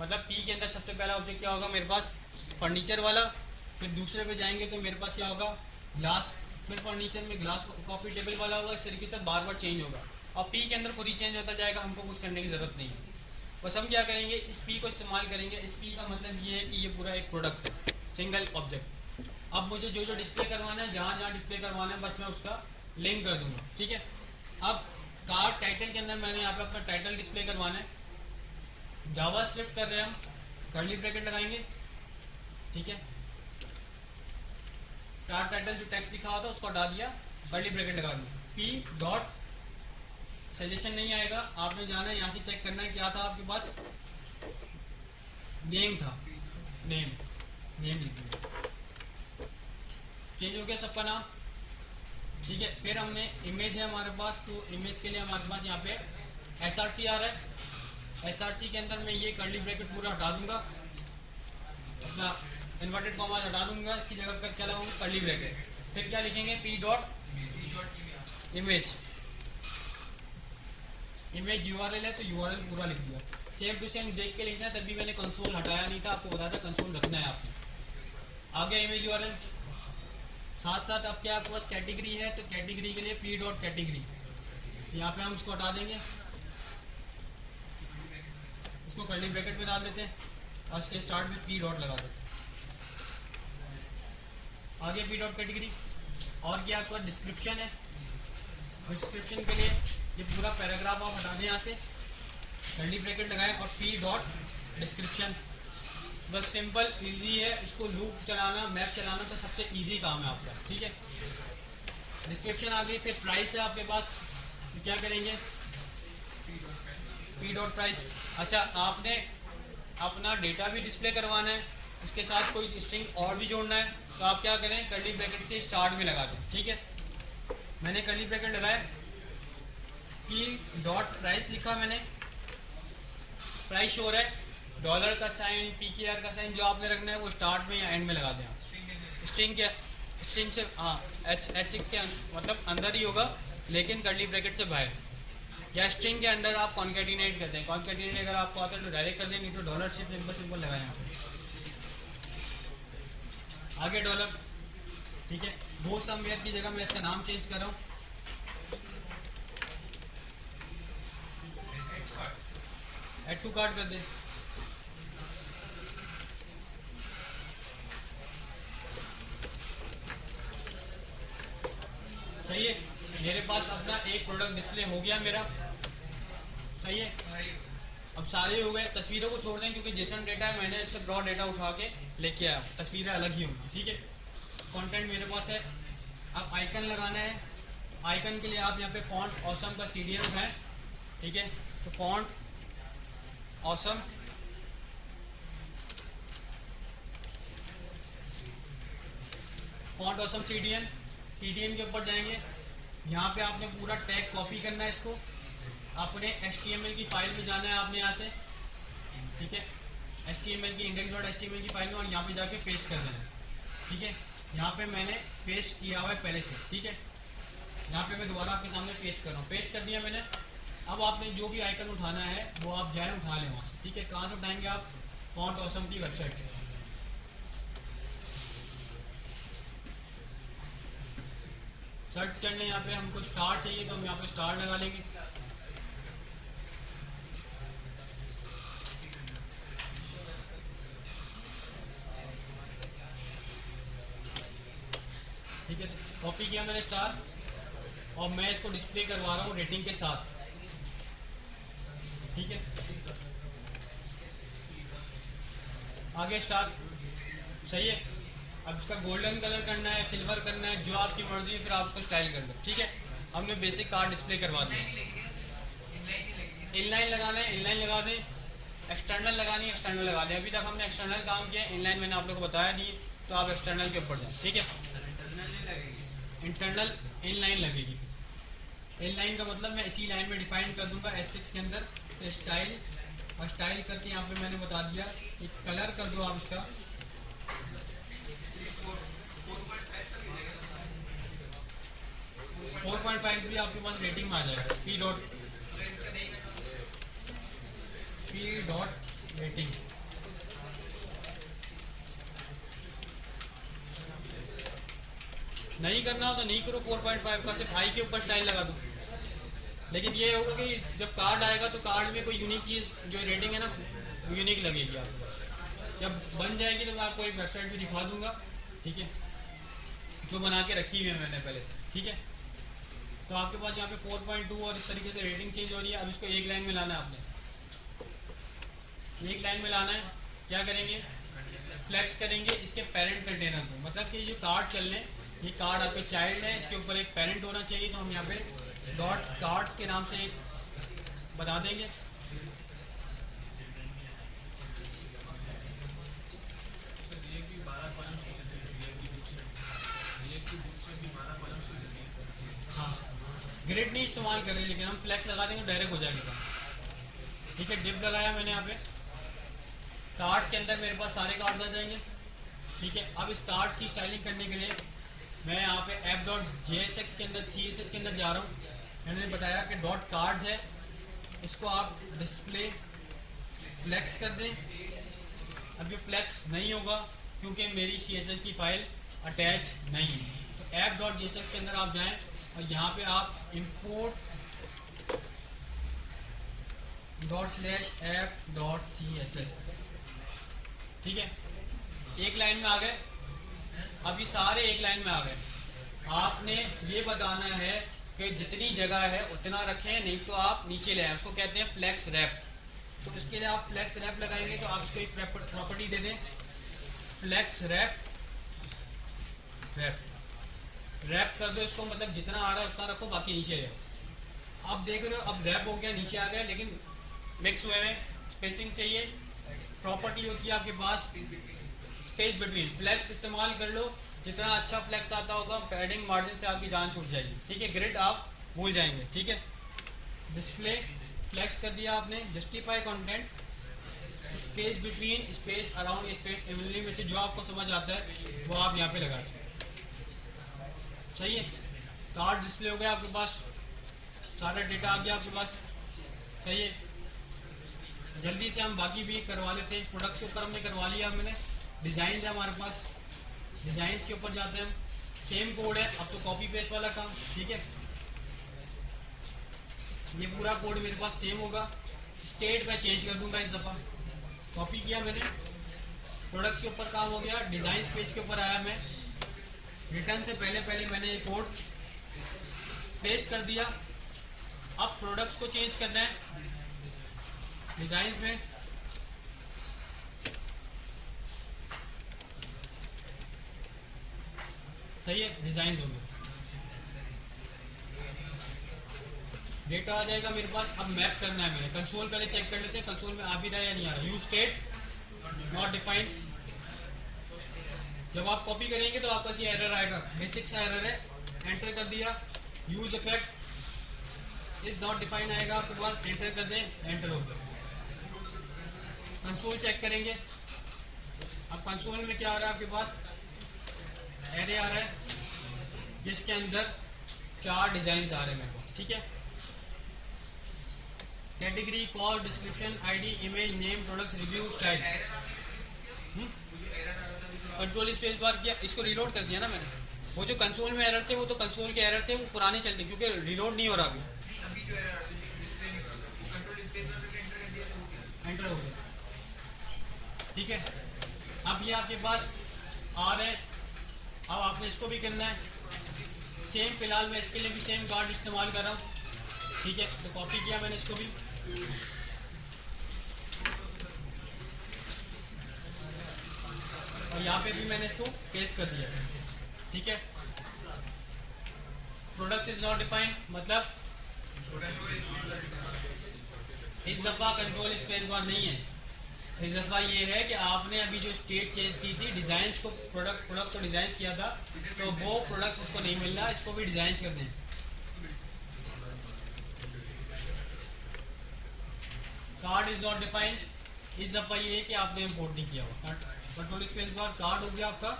मतलब पी के अंदर सबसे पहला ऑब्जेक्ट क्या होगा मेरे पास, फर्नीचर वाला। फिर दूसरे पे जाएंगे तो मेरे पास क्या होगा, ग्लास। फिर फर्नीचर में ग्लास कॉफ़ी टेबल वाला होगा। इस तरीके से बार बार चेंज होगा और पी के अंदर खुद ही चेंज होता जाएगा, हमको कुछ करने की ज़रूरत नहीं है। बस हम क्या करेंगे, इस पी को इस्तेमाल करेंगे। इस पी का मतलब ये है कि ये पूरा एक प्रोडक्ट है, सिंगल ऑब्जेक्ट। अब मुझे जो जो डिस्प्ले करवाना है, जहाँ जहाँ डिस्प्ले करवाना है, बस मैं उसका लिंक कर दूंगा। ठीक है। अब कार्ड टाइटल के अंदर मैंने यहाँ पे अपना टाइटल डिस्प्ले करवाना है। जावा स्क्रिप्ट कर रहे हैं हम, कर्ली ब्रैकेट लगाएंगे। ठीक है। कार्ड टाइटल जो टेक्स्ट लिखा हुआ था उसको हटा दिया, कर्ली ब्रैकेट लगा दी। पी डॉट सजेशन नहीं आएगा, आपने जाना है यहाँ से चेक करना है क्या था आपके पास, नेम था, नेम लिख दिया, चेंज हो गया सबका नाम। ठीक है। फिर हमने इमेज है हमारे पास, तो इमेज के लिए हमारे पास यहाँ पे SRC आ रहा है। SRC के अंदर मैं ये कर्ली ब्रैकेट पूरा हटा दूंगा, अपना इन्वर्टेड कॉमा हटा दूंगा, इसकी जगह पर क्या लगाऊंगा, कर्ली ब्रैकेट। फिर क्या लिखेंगे, P dot image. Image URL है तो URL पूरा लिख दिया। सेम टू सेम देख के लिखना है, तभी मैंने कंसोल हटाया नहीं था, आपको बताया था कंसोल रखना है आपने। आ गया इमेज URL। साथ साथ अब क्या आपके पास कैटेगरी है, तो कैटेगरी के लिए पी डॉट कैटेगरी, यहाँ पे हम इसको हटा देंगे, इसको कर्ली ब्रैकेट में डाल देते हैं और इसके स्टार्ट में पी डॉट लगा देते हैं। आगे पी डॉट कैटेगरी। और क्या आपका डिस्क्रिप्शन है, डिस्क्रिप्शन के लिए ये पूरा पैराग्राफ आप हटा दें यहाँ से, कर्ली ब्रैकेट लगाएं और पी डॉट डिस्क्रिप्शन। बस सिंपल इजी है, इसको लूप चलाना, मैप चलाना तो सबसे इजी काम है आपका। ठीक है। डिस्क्रिप्शन आ गई। फिर प्राइस है आपके पास, तो क्या करेंगे, पी डॉट प्राइस। अच्छा, आपने अपना डेटा भी डिस्प्ले करवाना है, उसके साथ कोई स्ट्रिंग और भी जोड़ना है, तो आप क्या करें, कर्ली ब्रैकेट के स्टार्ट में लगा दें। ठीक है। मैंने कर्ली ब्रैकेट लगाया, पी डॉट प्राइस लिखा मैंने, प्राइस शो रहा है, डॉलर का साइन, PKR का साइन जो आपने रखना है वो स्टार्ट में या एंड में लगा दें आप। स्ट्रिंग से हाँ H6 के मतलब अंदर ही होगा, लेकिन कर्ली ब्रैकेट से बाहर, या स्ट्रिंग के अंदर आप कॉन्केटिनेट करते हैं। कॉन्केटिनेट अगर आपको आता है तो डायरेक्ट कर दें, नहीं तो डॉलर से सिंपल लगाएं यहाँ पे। आगे डॉलर। ठीक है। वो समवेयर की जगह मैं इसका नाम चेंज कर रहा हूँ, एड टू कार्ट कर दें। सही है। मेरे पास अपना एक प्रोडक्ट डिस्प्ले हो गया मेरा। सही है। अब सारे हो गए। तस्वीरों को छोड़ दें क्योंकि जेसन डेटा है, मैंने इससे ब्रॉड डेटा उठा के लेके आया, तस्वीरें अलग ही होंगी। ठीक है। कंटेंट मेरे पास है। अब आइकन लगाना है। आइकन के लिए आप यहाँ पे फॉन्ट ऑसम का CDN उठाएं। ठीक है। तो font awesome, font awesome CDN के ऊपर जाएंगे। यहाँ पे आपने पूरा टैग कॉपी करना है, इसको आपने HTML की फाइल में जाना है आपने यहाँ से। ठीक है। HTML की index.html की फाइल में, और यहाँ पे जाके पेस्ट कर देना है। ठीक है। यहाँ पे मैंने पेस्ट किया हुआ है पहले से। ठीक है। यहाँ पे मैं दोबारा आपके सामने पेस्ट कर रहा हूँ, पेस्ट कर दिया मैंने। अब आपने जो भी आइकन उठाना है वो आप जाए उठा लें वहाँ से। ठीक है। कहाँ से उठाएंगे आप, फॉन्ट ऑसम की वेबसाइट से। सर्च करने यहाँ पे हमको स्टार चाहिए तो हम यहाँ पे स्टार लगा लेंगे। ठीक है। कॉपी किया मैंने स्टार, और मैं इसको डिस्प्ले करवा रहा हूँ रेटिंग के साथ। ठीक है। आगे स्टार। सही है। अब इसका गोल्डन कलर करना है, सिल्वर करना है, जो आपकी मर्जी है, फिर आप उसको स्टाइल कर दो। ठीक है। हमने बेसिक कार्ड डिस्प्ले करवा दिया। इनलाइन लगाना है, इनलाइन लगा दें। एक्सटर्नल लगानी है, एक्सटर्नल लगा दें। अभी तक हमने एक्सटर्नल काम किया, इनलाइन मैंने आप लोग को बताया नहीं, तो आप एक्सटर्नल के ऊपर जाएं। ठीक है। इंटरनल इनलाइन लगेगी। इनलाइन का मतलब मैं इसी लाइन में डिफाइन कर दूंगा H6 के अंदर, तो स्टाइल, और स्टाइल करके यहाँ पे मैंने बता दिया कि कलर कर दो आप इसका भी आपके पास रेटिंग में आ जाएगा पी डॉट रेटिंग। नहीं करना हो तो नहीं करो 4.5 का, सिर्फ आई के ऊपर स्टाइल लगा दो। लेकिन ये होगा कि जब कार्ड आएगा तो कार्ड में कोई यूनिक चीज़ जो रेटिंग है ना यूनिक लगेगी आपको। जब बन जाएगी तो मैं आपको एक वेबसाइट भी दिखा दूंगा, ठीक है, जो बना के रखी हुई है मैंने पहले से, ठीक है। तो आपके पास यहाँ पे 4.2 और इस तरीके से रेटिंग चेंज हो रही है। अब इसको एक लाइन में लाना है आपने, एक लाइन में लाना है। क्या करेंगे, फ्लेक्स करेंगे इसके पेरेंट कंटेनर को, मतलब कि जो कार्ड चल रहे हैं ये कार्ड आपके चाइल्ड है, इसके ऊपर एक पेरेंट होना चाहिए, तो हम यहाँ पे डॉट कार्ड्स के नाम से एक बना देंगे। हाँ ग्रिड नहीं इस्तेमाल कर रहे, लेकिन हम फ्लेक्स लगा देंगे डायरेक्ट हो जाएगा, ठीक है। डिप लगाया मैंने यहाँ पे, कार्ड्स के अंदर मेरे पास सारे कार्ड्स आ जाएंगे, ठीक है। अब इस कार्ड्स की स्टाइलिंग करने के लिए मैं यहाँ पे app.jsx के अंदर CSS के अंदर जा रहा हूँ। मैंने बताया कि डॉट कार्ड्स है, इसको आप डिस्प्ले फ्लेक्स कर दें। अब ये फ्लेक्स नहीं होगा क्योंकि मेरी CSS की फाइल अटैच नहीं है। तो app.jsx के अंदर आप जाएं और यहाँ पे आप import.app.css, ठीक है, एक लाइन में आ गए। अब ये सारे एक लाइन में आ गए। आपने ये बताना है कि जितनी जगह है उतना रखें, नहीं तो आप नीचे ले आए, उसको कहते हैं फ्लेक्स रैप। तो इसके लिए आप फ्लेक्स रैप लगाएंगे तो आप इसको एक प्रॉपर्टी दे दें, फ्लेक्स रैप रैप कर दो इसको, मतलब जितना आ रहा है उतना रखो, बाकी नीचे ले आओ। आप देख रहे हो अब रैप हो गया, नीचे आ गया, लेकिन मिक्स हुए में स्पेसिंग चाहिए। प्रॉपर्टी होती है आपके पास स्पेस बिटवीन, फ्लेक्स इस्तेमाल कर लो, जितना अच्छा फ्लेक्स आता होगा पैडिंग मार्जिन से आपकी जान छूट जाएगी, ठीक है। ग्रिड आप भूल जाएंगे, ठीक है। डिस्प्ले फ्लेक्स कर दिया आपने, justify content, space between, space around, space evenly में से जो आपको समझ आता है वो आप यहाँ पे लगा दें, सही है। कार्ड डिस्प्ले हो गया आपके पास, सारा डेटा आ गया आपके पास, सही है। जल्दी से हम बाकी भी करवा लेते हैं। प्रोडक्ट्स के ऊपर हमने करवा लिया, मैंने डिज़ाइन है हमारे पास, डिज़ाइंस के ऊपर जाते हैं हम। सेम कोड है, अब तो कॉपी पेस्ट वाला काम, ठीक है। ये पूरा कोड मेरे पास सेम होगा, स्टेट मैं चेंज कर दूंगा इस दफ़ा। कॉपी किया मैंने, प्रोडक्ट्स के ऊपर काम हो गया, डिज़ाइन पेज के ऊपर आया मैं, रिटर्न से पहले मैंने ये कोड पेस्ट कर दिया। अब प्रोडक्ट्स को चेंज करना है डिज़ाइंस में, सही है, डिज़ाइन हो गए, डेटा आ जाएगा मेरे पास। अब मैप करना है मैंने, कंसोल पहले चेक कर लेते हैं कंसोल में आ भी रहा है या नहीं आ रहा। यूज स्टेट नॉट डिफाइंड, जब आप कॉपी करेंगे तो आपका ये एरर आएगा, बेसिक सा एरर है, एंटर कर दिया। Use effect is not defined आएगा आपके पास, एंटर कर दें, एंटर हो गया। कंसोल चेक करेंगे, अब कंसोल में क्या आ रहा है आपके पास, एरे आ रहा है जिसके अंदर 4 डिजाइन आ रहे हैं मेरे पास, ठीक है। Category, call, description, ID, image, name, product, review, style. Control space bar किया, इसको रीलोड कर दिया ना मैंने। वो जो कंसोल में एरर थे वो तो कंसोल के एरर थे, वो पुराने चलते क्योंकि रीलोड नहीं हो रहा अभी। अभी जो एरर डिस्प्ले नहीं हो रहा था, वो कंट्रोल स्पेस पर एंटर कर दिया तो हो गया, एंटर हो गया, ठीक है। अब ये आपके पास आ रहे हैं, अब आपने इसको भी करना है सेम। फिलहाल मैं इसके लिए भी सेम कार्ड इस्तेमाल कर रहा हूँ, ठीक है। तो कॉपी किया मैंने इसको भी, और यहाँ पे भी मैंने इसको पेस्ट कर दिया, ठीक है। प्रोडक्ट इज नॉट डिफाइंड, मतलब इस दफ़ा कंट्रोल स्पेस बार नहीं है, इस दफ़ा ये है कि आपने अभी जो स्टेट चेंज की थी, डिज़ाइंस को प्रोडक्ट को डिज़ाइन किया था, तो वो प्रोडक्ट्स इसको नहीं मिल रहा, इसको भी डिज़ाइन कर दें। कार्ड इज नॉट डिफाइंड, इस दफ़ा ये है कि आपने इम्पोर्ट नहीं किया हुआ। कंट्रोल स्पेस बार कार्ड हो गया आपका,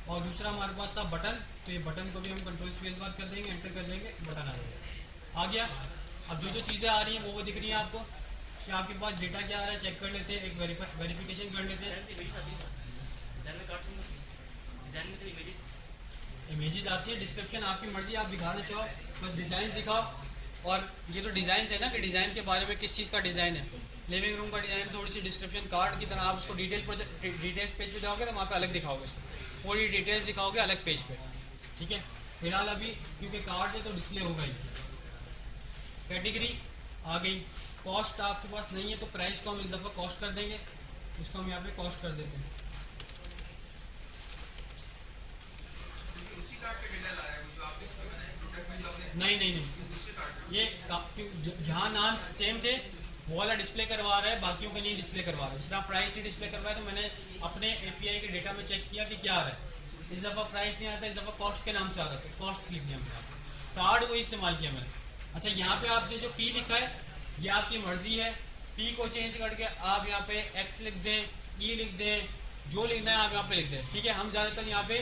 और दूसरा हमारे पास था बटन, तो ये बटन को भी हम कंट्रोल स्पेस बार कर देंगे, एंटर कर देंगे, बटन आ जाएगा। आ गया। अब जो जो चीज़ें आ रही हैं वो दिख रही हैं आपको कि आपके पास डेटा क्या आ रहा है, चेक कर लेते हैं, एक वेरिफिकेशन कर लेते हैं। इमेजेस आती है, डिस्क्रिप्शन आपकी मर्जी, आप दिखाना चाहो बस डिज़ाइन दिखाओ। और ये तो डिज़ाइन है ना कि डिज़ाइन के बारे में किस चीज़ का डिज़ाइन है, लिविंग रूम का डिज़ाइन, थोड़ी सी डिस्क्रिप्शन कार्ड की तरह आप उसको डिटेल्स पेज पे जाओगे तो वहाँ पे अलग दिखाओगे उसको, पूरी डिटेल्स दिखाओगे अलग पेज पे। ठीक है, फिलहाल अभी क्योंकि कार्ड है तो डिस्प्ले होगा ही। कैटेगरी आ गई। कॉस्ट आपके पास नहीं है तो प्राइस को हम इस दफ़ा कॉस्ट कर देंगे, इसको हम यहाँ पे कॉस्ट कर देते हैं। उसी कार्ड पे डेटा ला रहा है वो जो आपने बनाया प्रोडक्ट में जो आपने नहीं नहीं नहीं, दूसरे कार्ड ये जहाँ नाम सेम थे वो वाला डिस्प्ले करवा रहा है, बाकियों का नहीं डिस्प्ले करवा रहा है। जिस तरह प्राइस नहीं डिस्प्ले करवाया तो मैंने अपने एपीआई के डेटा में चेक किया कि क्या आ रहा है, इस दफ़ा प्राइस नहीं आता, इस दफ़ा कॉस्ट के नाम से आ रहा था, कॉस्ट लिख दिया मैंने, कार्ड वही इस्तेमाल किया मैंने। अच्छा, यहाँ पे आपने जो पी लिखा है ये आपकी मर्जी है, पी को चेंज करके आप यहाँ पे एक्स लिख दें, ई लिख दें, जो लिखना है आप यहाँ पे लिख दें। ठीक है, हम ज़्यादातर यहाँ पे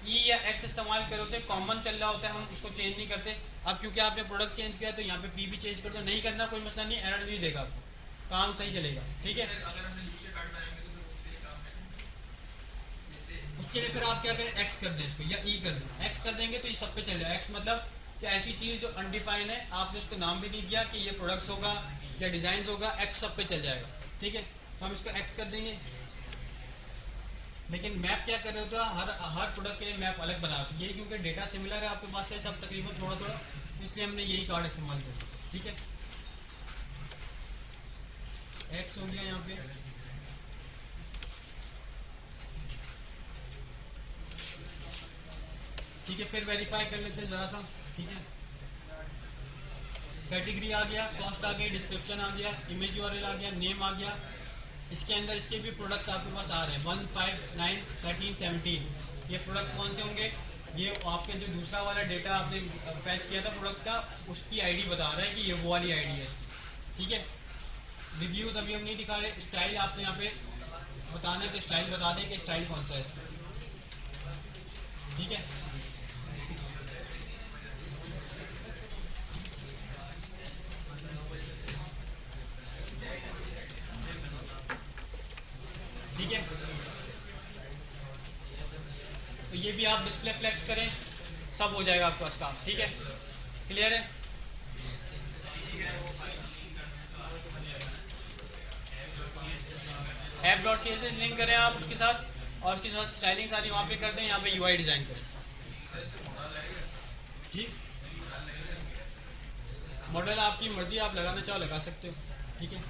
ई या एक्स इस्तेमाल कर होते हैं, कॉमन चल रहा होता है, हम उसको चेंज नहीं करते। अब क्योंकि आपने प्रोडक्ट चेंज किया तो यहाँ पे पी भी चेंज कर दो, नहीं करना कोई मसला नहीं, एरर नहीं देगा आपको, काम सही चलेगा। ठीक है, अगर हमने दूसरे कार्ड बनाएंगे तो फिर उसके लिए काम है जैसे उसके लिए फिर आप क्या करें, एक्स कर दें इसको या ई कर दें। एक्स कर देंगे तो ये सब पे चल जाएगा। एक्स मतलब कि ऐसी चीज़ जो अनडिफाइन है, आपने उसको नाम भी नहीं दिया कि ये प्रोडक्ट्स होगा या डिज़ाइन होगा, एक्स सब पे चल जाएगा। ठीक है, तो हम इसको एक्स कर देंगे। लेकिन मैप क्या कर रहे हो, तो हर प्रोडक्ट के लिए मैप अलग बना रहे हो, ये क्योंकि डेटा सिमिलर है आपके पास से सब तकरीबन थोड़ा थोड़ा, इसलिए हमने यही कार्ड इस्तेमाल किया। ठीक है, एक्स हो गया यहाँ पे। ठीक है, फिर वेरीफाई कर लेते हैं ज़रा सा। ठीक है, कैटेगरी आ गया, कॉस्ट आ गई, डिस्क्रिप्शन आ गया, इमेज यूआरएल आ गया, नेम आ गया। इसके अंदर इसके भी प्रोडक्ट्स आपके पास आ रहे हैं 1, 5, 9, 13, 17। ये प्रोडक्ट्स कौन से होंगे, ये आपके जो दूसरा वाला डेटा आपने फैच किया था प्रोडक्ट्स का, उसकी आईडी बता रहा है कि ये वो वाली आईडी है इसकी। ठीक है, रिव्यूज़ अभी हम नहीं दिखा रहे, स्टाइल आपने यहाँ पे बताना है तो स्टाइल बता दें कि स्टाइल कौन सा है इसका। ठीक है, ठीक है, तो ये भी आप डिस्प्ले फ्लेक्स करें, सब हो जाएगा आपके पास काम। ठीक है, क्लियर है। ऐप डॉट सी से लिंक करें आप उसके साथ, और उसके साथ स्टाइलिंग सारी वहाँ पे कर दें, यहाँ पे यूआई डिज़ाइन करें। जी, मॉडल आपकी मर्जी, आप लगाना चाहो लगा सकते हो। ठीक है,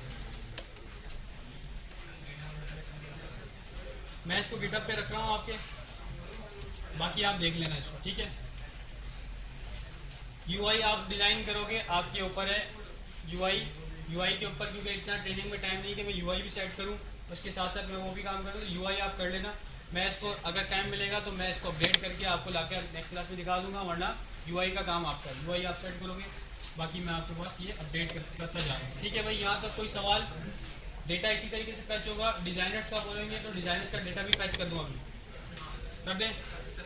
मैं इसको गिटअप पे रख रहा हूँ आपके, बाकी आप देख लेना इसको। ठीक है, यूआई आप डिज़ाइन करोगे आपके ऊपर है। यूआई के ऊपर क्योंकि इतना ट्रेनिंग में टाइम नहीं कि मैं यूआई भी सेट करूँ, उसके साथ साथ मैं वो भी काम करूँ, तो यूआई आप कर लेना। मैं इसको अगर टाइम मिलेगा तो मैं इसको अपडेट करके आपको लाकर नेक्स्ट क्लास में दिखा दूंगा, वरना यूआई का काम आपका है, यूआई आप सेट करोगे, बाकी मैं आपके पास ये अपडेट करता जा रहा हूँ। ठीक है भाई, यहाँ तक कोई सवाल। डेटा इसी तरीके से फैच होगा, डिज़ाइनर्स का बोलेंगे तो डिज़ाइनर्स का डेटा भी फैच कर दूँगा अभी, कर दें। सर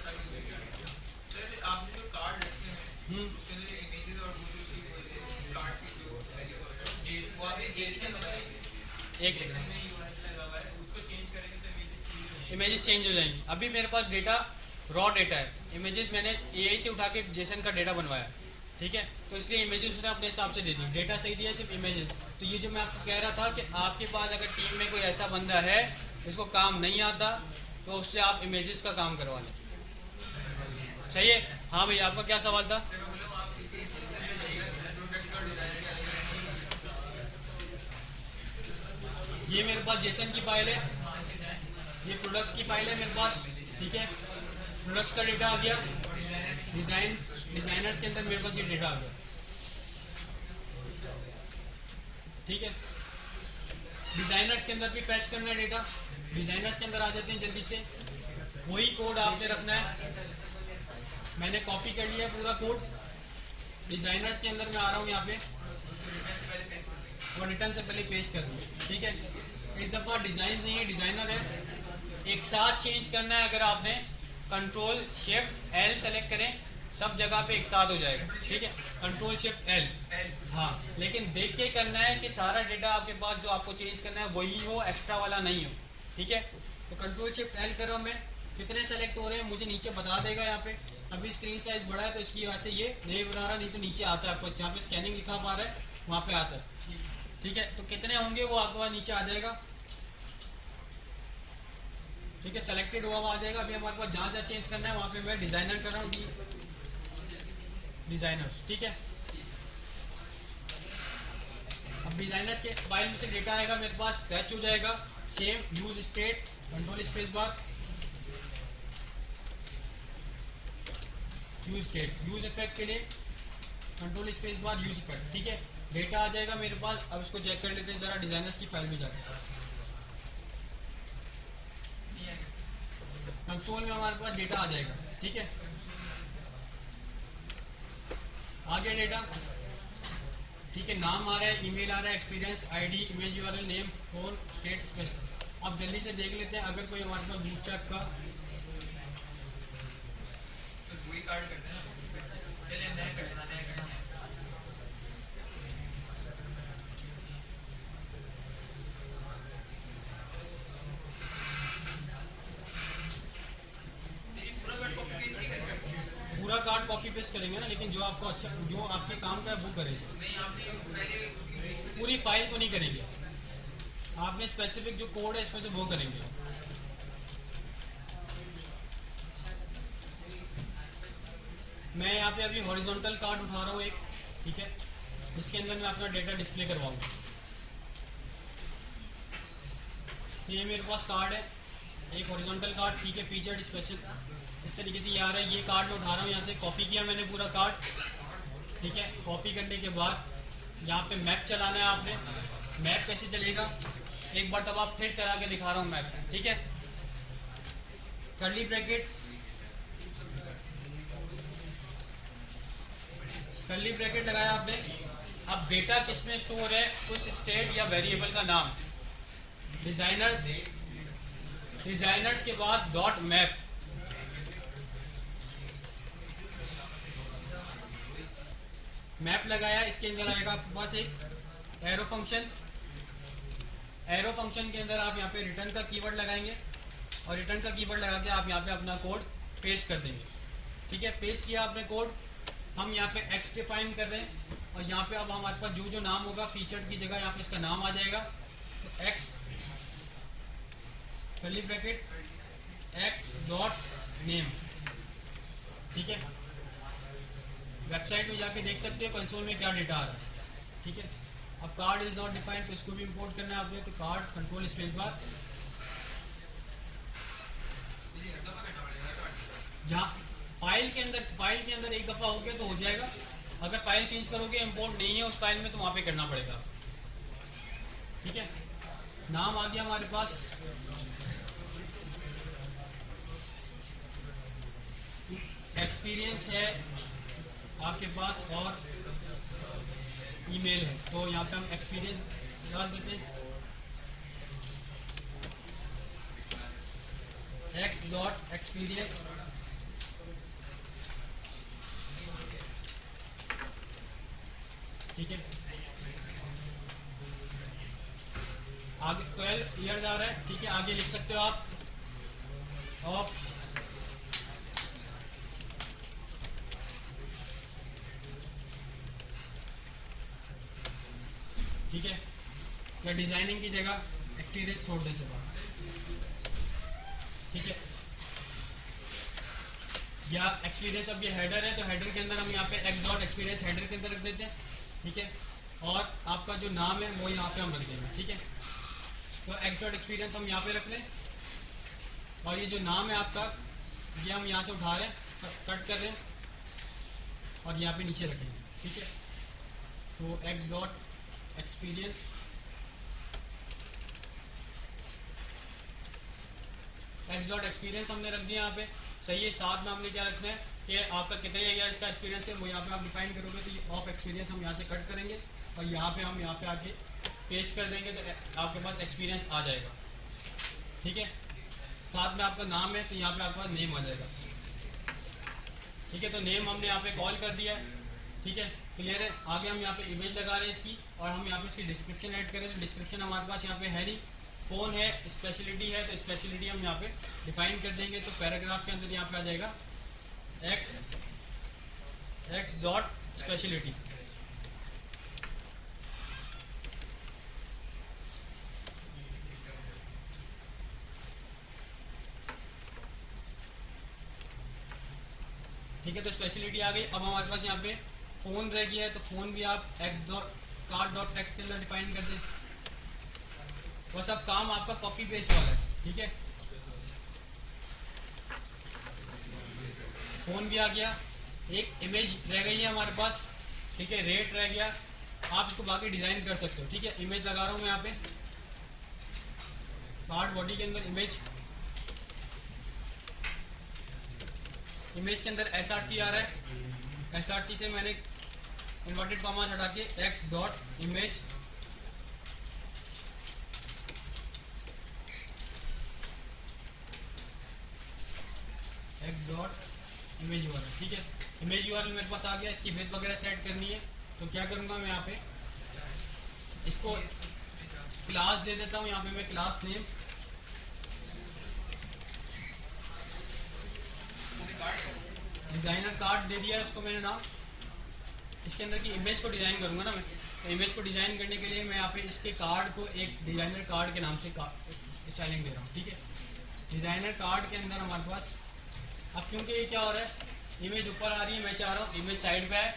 आपने जो कार्ड रखे हैं उसके अंदर इमेजेस और वो जो उसकी कार्ड की जो वैल्यू है वो आप जैसे बनाएंगे एक सेकंड, इमेजेस चेंज हो जाएंगी। अभी मेरे पास डेटा रॉ डेटा है, इमेजेस मैंने एआई से उठा के जेसन का डेटा बनवाया। ठीक है, तो इसलिए इमेजेस उसने अपने हिसाब से दे दी, डेटा सही दिया, सिर्फ इमेजेस। तो ये जो मैं आपको कह रहा था कि आपके पास अगर टीम में कोई ऐसा बंदा है जिसको काम नहीं आता तो उससे आप इमेजेस का काम करवा लें। सही है। हाँ भैया, आपका क्या सवाल था। सर मैं बोला हूँ आप इसके जेसन में जाइएगा प्रोडक्ट का डिजाइन का ये मेरे पास जेसन की फाइल है, ये प्रोडक्ट्स की फाइल है मेरे पास। ठीक है, प्रोडक्ट्स का डेटा आ गया, डिज़ाइनर्स के अंदर मेरे पास ये डेटा आ गया। ठीक है, डिज़ाइनर्स के अंदर भी पैच करना है डेटा, डिज़ाइनर्स के अंदर आ जाते हैं जल्दी से। वही कोड आपने रखना है, मैंने कॉपी कर लिया पूरा कोड, डिज़ाइनर्स के अंदर मैं आ रहा हूँ यहाँ पे, और रिटर्न से पहले पेश कर दूँ। ठीक है, इस दफ़ा डिज़ाइन नहीं है, डिज़ाइनर है, एक साथ चेंज करना है। अगर आपने कंट्रोल शिफ्ट एल सेलेक्ट करें, सब जगह पे एक साथ हो जाएगा, ठीक है। कंट्रोल शिफ्ट एल, हाँ, लेकिन देख के करना है कि सारा डेटा आपके पास जो आपको चेंज करना है वही हो, एक्स्ट्रा वाला नहीं हो, ठीक है। तो कंट्रोल शिफ्ट एल करो, मैं कितने सेलेक्ट हो रहे हैं मुझे नीचे बता देगा यहाँ पे। अभी स्क्रीन साइज बड़ा है तो इसकी वजह से ये नहीं बना रहा, नहीं तो नीचे आता है आपको, जहाँ पे स्कैनिंग लिखा पा रहा है वहाँ पे आता है, ठीक है। तो कितने होंगे वो आपके पास नीचे आ जाएगा, ठीक है, सेलेक्टेड हुआ आ जाएगा। अभी हमारे पास जहाँ जहाँ चेंज करना है वहाँ पे मैं डिजाइनर कर रहा हूँ, डिजाइनर्स, ठीक है। अब डिजाइनर्स के फाइल में से डेटा आएगा मेरे पास, फैच हो जाएगा, same use state, control space bar, use state, use effect के लिए control space bar use effect, ठीक है। डेटा आ जाएगा मेरे पास। अब इसको चेक कर लेते हैं जरा डिजाइनर्स की फाइल में जाकर। कंसोल में हमारे पास डेटा आ जाएगा, ठीक है। आ गया डेटा, ठीक है। नाम आ रहा है, ईमेल आ रहा है, experience, ID, image URL, name, phone, state, space. अब जल्दी से देख लेते हैं अगर कोई हमारे पास बूटस्ट्रैप का वही कार्ड करना है ना, पहले नया करना है। पूरा कार्ड कॉपी पेस्ट करेंगे ना, लेकिन जो आपको अच्छा, जो आपके काम का है वो करें, नहीं आपने पहले पूरी फाइल को नहीं करेंगे, आपने स्पेसिफिक जो कोड है इसमें से वो करेंगे। मैं यहाँ पे अभी हॉरिजॉन्टल कार्ड उठा रहा हूँ एक, ठीक है, इसके अंदर मैं अपना डेटा डिस्प्ले करवाऊंगा। तो ये मेरे पास कार्ड है, एक हॉरिजॉन्टल कार्ड, ठीक है, फीचर्ड स्पेशल, इस तरीके से ये आ रहा है। ये कार्ड मैं उठा रहा हूँ यहाँ से, कॉपी किया मैंने पूरा कार्ड, ठीक है। कॉपी करने के बाद यहाँ पे मैप चलाना है आपने। मैप कैसे चलेगा, एक बार तब आप फिर चला के दिखा रहा हूँ मैप, ठीक है। कर्ली ब्रैकेट, कर्ली ब्रैकेट लगाया आपने। अब डेटा किसमें स्टोर है, उस स्टेट या वेरिएबल का नाम, डिजाइनर्स, डिजाइनर्स के बाद डॉट मैप, मैप लगाया। इसके अंदर आएगा आपके पास एक एरो फंक्शन, एरो फंक्शन के अंदर आप यहाँ पे रिटर्न का कीवर्ड लगाएंगे और रिटर्न का कीवर्ड लगा के आप यहाँ पे अपना कोड पेस्ट कर देंगे, ठीक है। पेस्ट किया आपने कोड, हम यहाँ पे एक्स डिफाइन कर रहे हैं और यहाँ पे अब हमारे पास जो जो नाम होगा फीचर्ड की जगह यहाँ पे इसका नाम आ जाएगा। तो x curly bracket x dot name, ठीक है। वेबसाइट में जाके देख सकते हो कंसोल में क्या डेटा आ रहा है, ठीक है। अब कार्ड इज नॉट डिफाइंड, तो इसको भी इंपोर्ट करना है आपने। तो कार्ड कंट्रोल स्पेस बार, जहाँ फाइल के अंदर एक दफ़ा हो गया तो हो जाएगा। अगर फाइल चेंज करोगे, इंपोर्ट नहीं है उस फाइल में, तो वहाँ पे करना पड़ेगा, ठीक है। नाम आ गया हमारे पास, एक्सपीरियंस है आपके पास और ईमेल है, तो यहाँ पे हम एक्सपीरियंस डाल देते हैं, एक्स डॉट एक्सपीरियंस, ठीक है। आगे 12 ईयर्स आ रहा है, ठीक है। आगे लिख सकते हो आप ऑफ ठीक है, या डिजाइनिंग की जगह एक्सपीरियंस छोड़ दें चलो, ठीक है। या एक्सपीरियंस, अब ये हेडर है तो हेडर के अंदर हम यहाँ पे एक्स डॉट एक्सपीरियंस हेडर के अंदर रख देते हैं, ठीक है। और आपका जो नाम है वो यहाँ पे हम रख देंगे, ठीक है। तो एक्स डॉट एक्सपीरियंस हम यहाँ पे रख लें और ये जो नाम है आपका ये हम यहाँ से उठा रहे हैं, कट कर रहे हैं और यहाँ पे नीचे रखेंगे, ठीक है। तो x dot experience, x dot experience हमने रख दिया यहाँ पे, सही है। साथ में हमने क्या रखना है कि आपका कितने ईयर्स का एक्सपीरियंस है वो यहाँ पे आप डिफाइन करोगे। तो ये ऑफ एक्सपीरियंस हम यहाँ से कट करेंगे और यहाँ पे हम यहाँ पे आके पेस्ट कर देंगे, तो आपके पास एक्सपीरियंस आ जाएगा, ठीक है। साथ में आपका नाम है तो यहाँ पे आपका नेम आ जाएगा। ठीक है, तो नेम हमने यहाँ पे कॉल कर दिया है। ठीक है, क्लियर है। आगे हम यहाँ पे इमेज लगा रहे हैं इसकी, और हम यहाँ पे इसकी डिस्क्रिप्शन ऐड करें। तो डिस्क्रिप्शन हमारे पास यहाँ पे है नहीं, फ़ोन है, स्पेशलिटी है, तो स्पेशलिटी हम यहाँ पे डिफाइन कर देंगे। तो पैराग्राफ के अंदर यहाँ पे आ जाएगा एक्स डॉट स्पेशलिटी। ठीक है, तो स्पेशलिटी आ गई। अब हमारे पास यहाँ पे फ़ोन रह गया है, तो फ़ोन भी आप x dot card dot text के अंदर डिफाइन कर दें। बस अब काम आपका कॉपी पेस्ट वाला है। ठीक है, फ़ोन भी आ गया, एक इमेज रह गई है हमारे पास। ठीक है, रेट रह गया, आप इसको बाकी डिज़ाइन कर सकते हो। ठीक है, इमेज लगा रहा हूँ मैं यहाँ पे, कार्ड बॉडी के अंदर इमेज के अंदर SRC आ रहा है। SRC से मैंने इन्वर्टेड कॉमास हटा के एक्स डॉट इमेज URL। ठीक है, इमेज URL मेरे पास आ गया। इसकी विड्थ वगैरह सेट करनी है, तो क्या करूँगा मैं यहाँ पे इसको क्लास दे देता हूँ। यहाँ पे मैं क्लास नेम डिज़ाइनर कार्ड दे दिया है उसको मैंने नाम। इसके अंदर की इमेज को डिज़ाइन करूँगा ना मैं, तो इमेज को डिज़ाइन करने के लिए मैं यहाँ पे इसके कार्ड को एक डिज़ाइनर कार्ड के नाम से स्टाइलिंग दे रहा हूँ। ठीक है, डिज़ाइनर कार्ड के अंदर हमारे पास अब क्योंकि ये क्या हो रहा है, इमेज ऊपर आ रही है, मैं चाह रहा हूँ इमेज साइड पे है,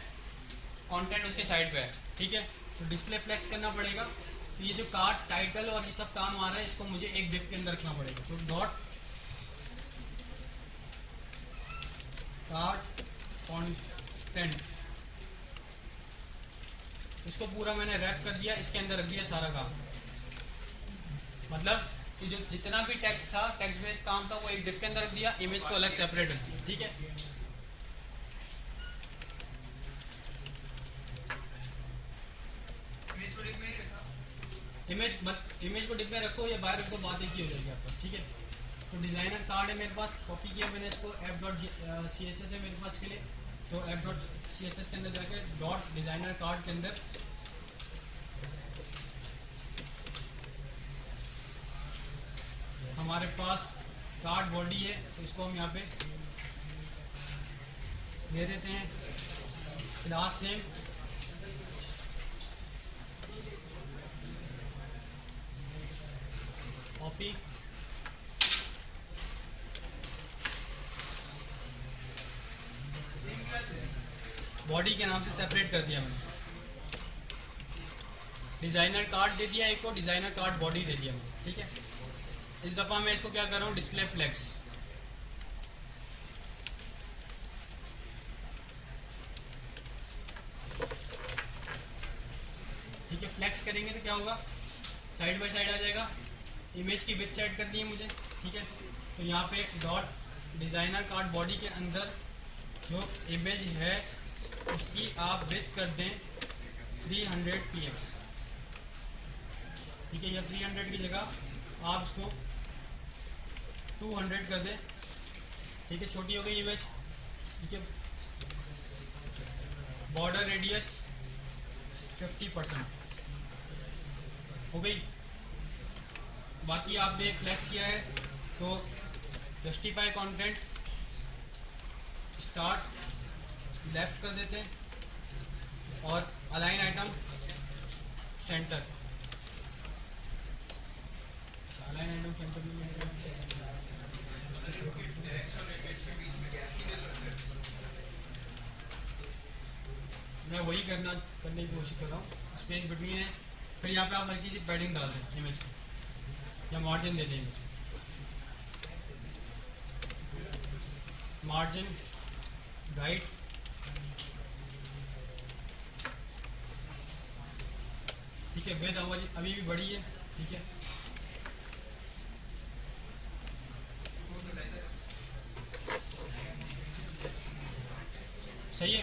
कंटेंट उसके साइड पे है। ठीक है, तो डिस्प्ले फ्लेक्स करना पड़ेगा। तो ये जो कार्ड टाइटल और ये सब काम आ रहा है, इसको मुझे एक डिप के अंदर रखना पड़ेगा। तो डॉट कार्ड कंटेंट, इसको पूरा मैंने रैप कर दिया, इसके अंदर रख दिया सारा काम। मतलब कि जो जितना भी टेक्स्ट था, टेक्स्ट बेस्ड काम था, वो एक डिप के अंदर रख दिया, इमेज को अलग सेपरेट रख दिया। ठीक है, इमेज को डिप में रखो या बाहर रख दो, बात एक ही हो जाएगी आपका। ठीक है, तो डिज़ाइनर कार्ड है मेरे पास, कॉपी किया मैंने इसको, f.css है मेरे पास के लिए। तो f.css के अंदर जाके डॉट डिज़ाइनर कार्ड के अंदर हमारे पास कार्ड बॉडी है, तो इसको हम यहाँ पे दे देते हैं क्लास नेम कॉपी। बॉडी के नाम से सेपरेट कर दिया मैंने, डिज़ाइनर कार्ड दे दिया एक को, डिज़ाइनर कार्ड बॉडी दे दिया मैंने। ठीक है, इस दफ़ा मैं इसको क्या कर रहा हूँ, डिस्प्ले फ्लेक्स। ठीक है, फ्लेक्स करेंगे तो क्या होगा, साइड बाय साइड आ जाएगा। इमेज की विड्थ सेट करनी है मुझे। ठीक है, तो यहाँ पे डॉट डिज़ाइनर कार्ड बॉडी के अंदर जो इमेज है उसकी आप विड्थ कर दें 300 px। ठीक है, या 300 की जगह आप इसको 200 कर दें। ठीक है, छोटी हो गई इमेज। ठीक है, बॉर्डर रेडियस 50% हो गई। बाकी आपने फ्लेक्स किया है, तो जस्टिफाई कंटेंट स्टार्ट लेफ्ट कर देते हैं और align item centre. Align item centre में मैं वही करने की कोशिश कर रहा हूँ। स्पेस बिटवीन है, फिर यहाँ पे आप हल्की सी पैडिंग डाल दें इमेज की, या मार्जिन दे दें इमेज, मार्जिन राइट। ठीक है, विड्थ अभी भी बड़ी है। ठीक है, सही है।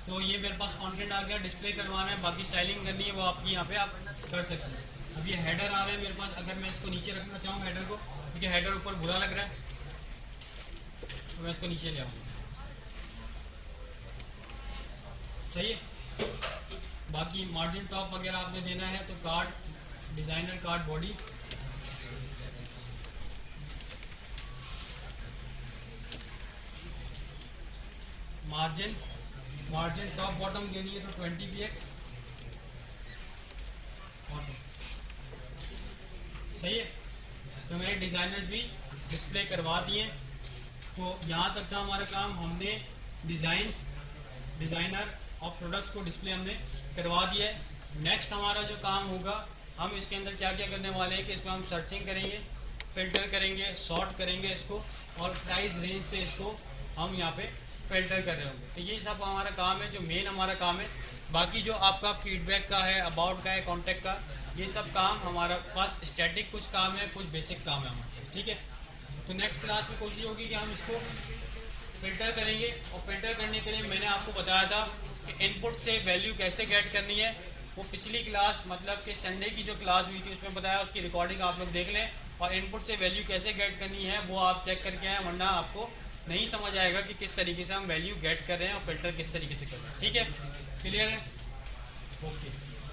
तो ये मेरे पास कंटेंट आ गया, डिस्प्ले करवाना है, बाकी स्टाइलिंग करनी है वो आपकी यहाँ पे आप कर सकते हैं। अब ये हेडर आ रहा है मेरे पास, अगर मैं इसको नीचे रखना चाहूँ हेडर को, क्योंकि हेडर ऊपर बुरा लग रहा है, तो मैं इसको नीचे ले आऊँगा। सही है। बाकी मार्जिन टॉप वगैरह आपने देना है तो card designer card body, margin top bottom के लिए तो 20 px सही है। तो मेरे डिज़ाइनर्स भी डिस्प्ले करवा दिए। तो यहाँ तक था हमारा काम, हमने डिज़ाइनर और प्रोडक्ट्स को डिस्प्ले हमने करवा दिया है। नेक्स्ट हमारा जो काम होगा, हम इसके अंदर क्या क्या करने वाले हैं कि इसमें हम सर्चिंग करेंगे, फ़िल्टर करेंगे, सॉर्ट करेंगे इसको, और प्राइस रेंज से इसको हम यहाँ पे फ़िल्टर कर रहे होंगे। तो ये सब हमारा काम है, जो मेन हमारा काम है। बाकी जो आपका फीडबैक का है, अबाउट का है, कॉन्टैक्ट का, ये सब काम हमारा पास स्टैटिक कुछ काम है, कुछ बेसिक काम है हमारे, ठीक है। तो नेक्स्ट क्लास में कोशिश होगी कि हम इसको फ़िल्टर करेंगे, और फ़िल्टर करने के लिए मैंने आपको बताया था कि इनपुट से वैल्यू कैसे गेट करनी है। वो पिछली क्लास, मतलब कि संडे की जो क्लास हुई थी उसमें बताया, उसकी रिकॉर्डिंग आप लोग देख लें, और इनपुट से वैल्यू कैसे गेट करनी है वो आप चेक करके आएँ, वरना आपको नहीं समझ आएगा कि किस तरीके से हम वैल्यू गेट कर रहे हैं और फ़िल्टर किस तरीके से कर रहे हैं। ठीक है, क्लियर है, ओके।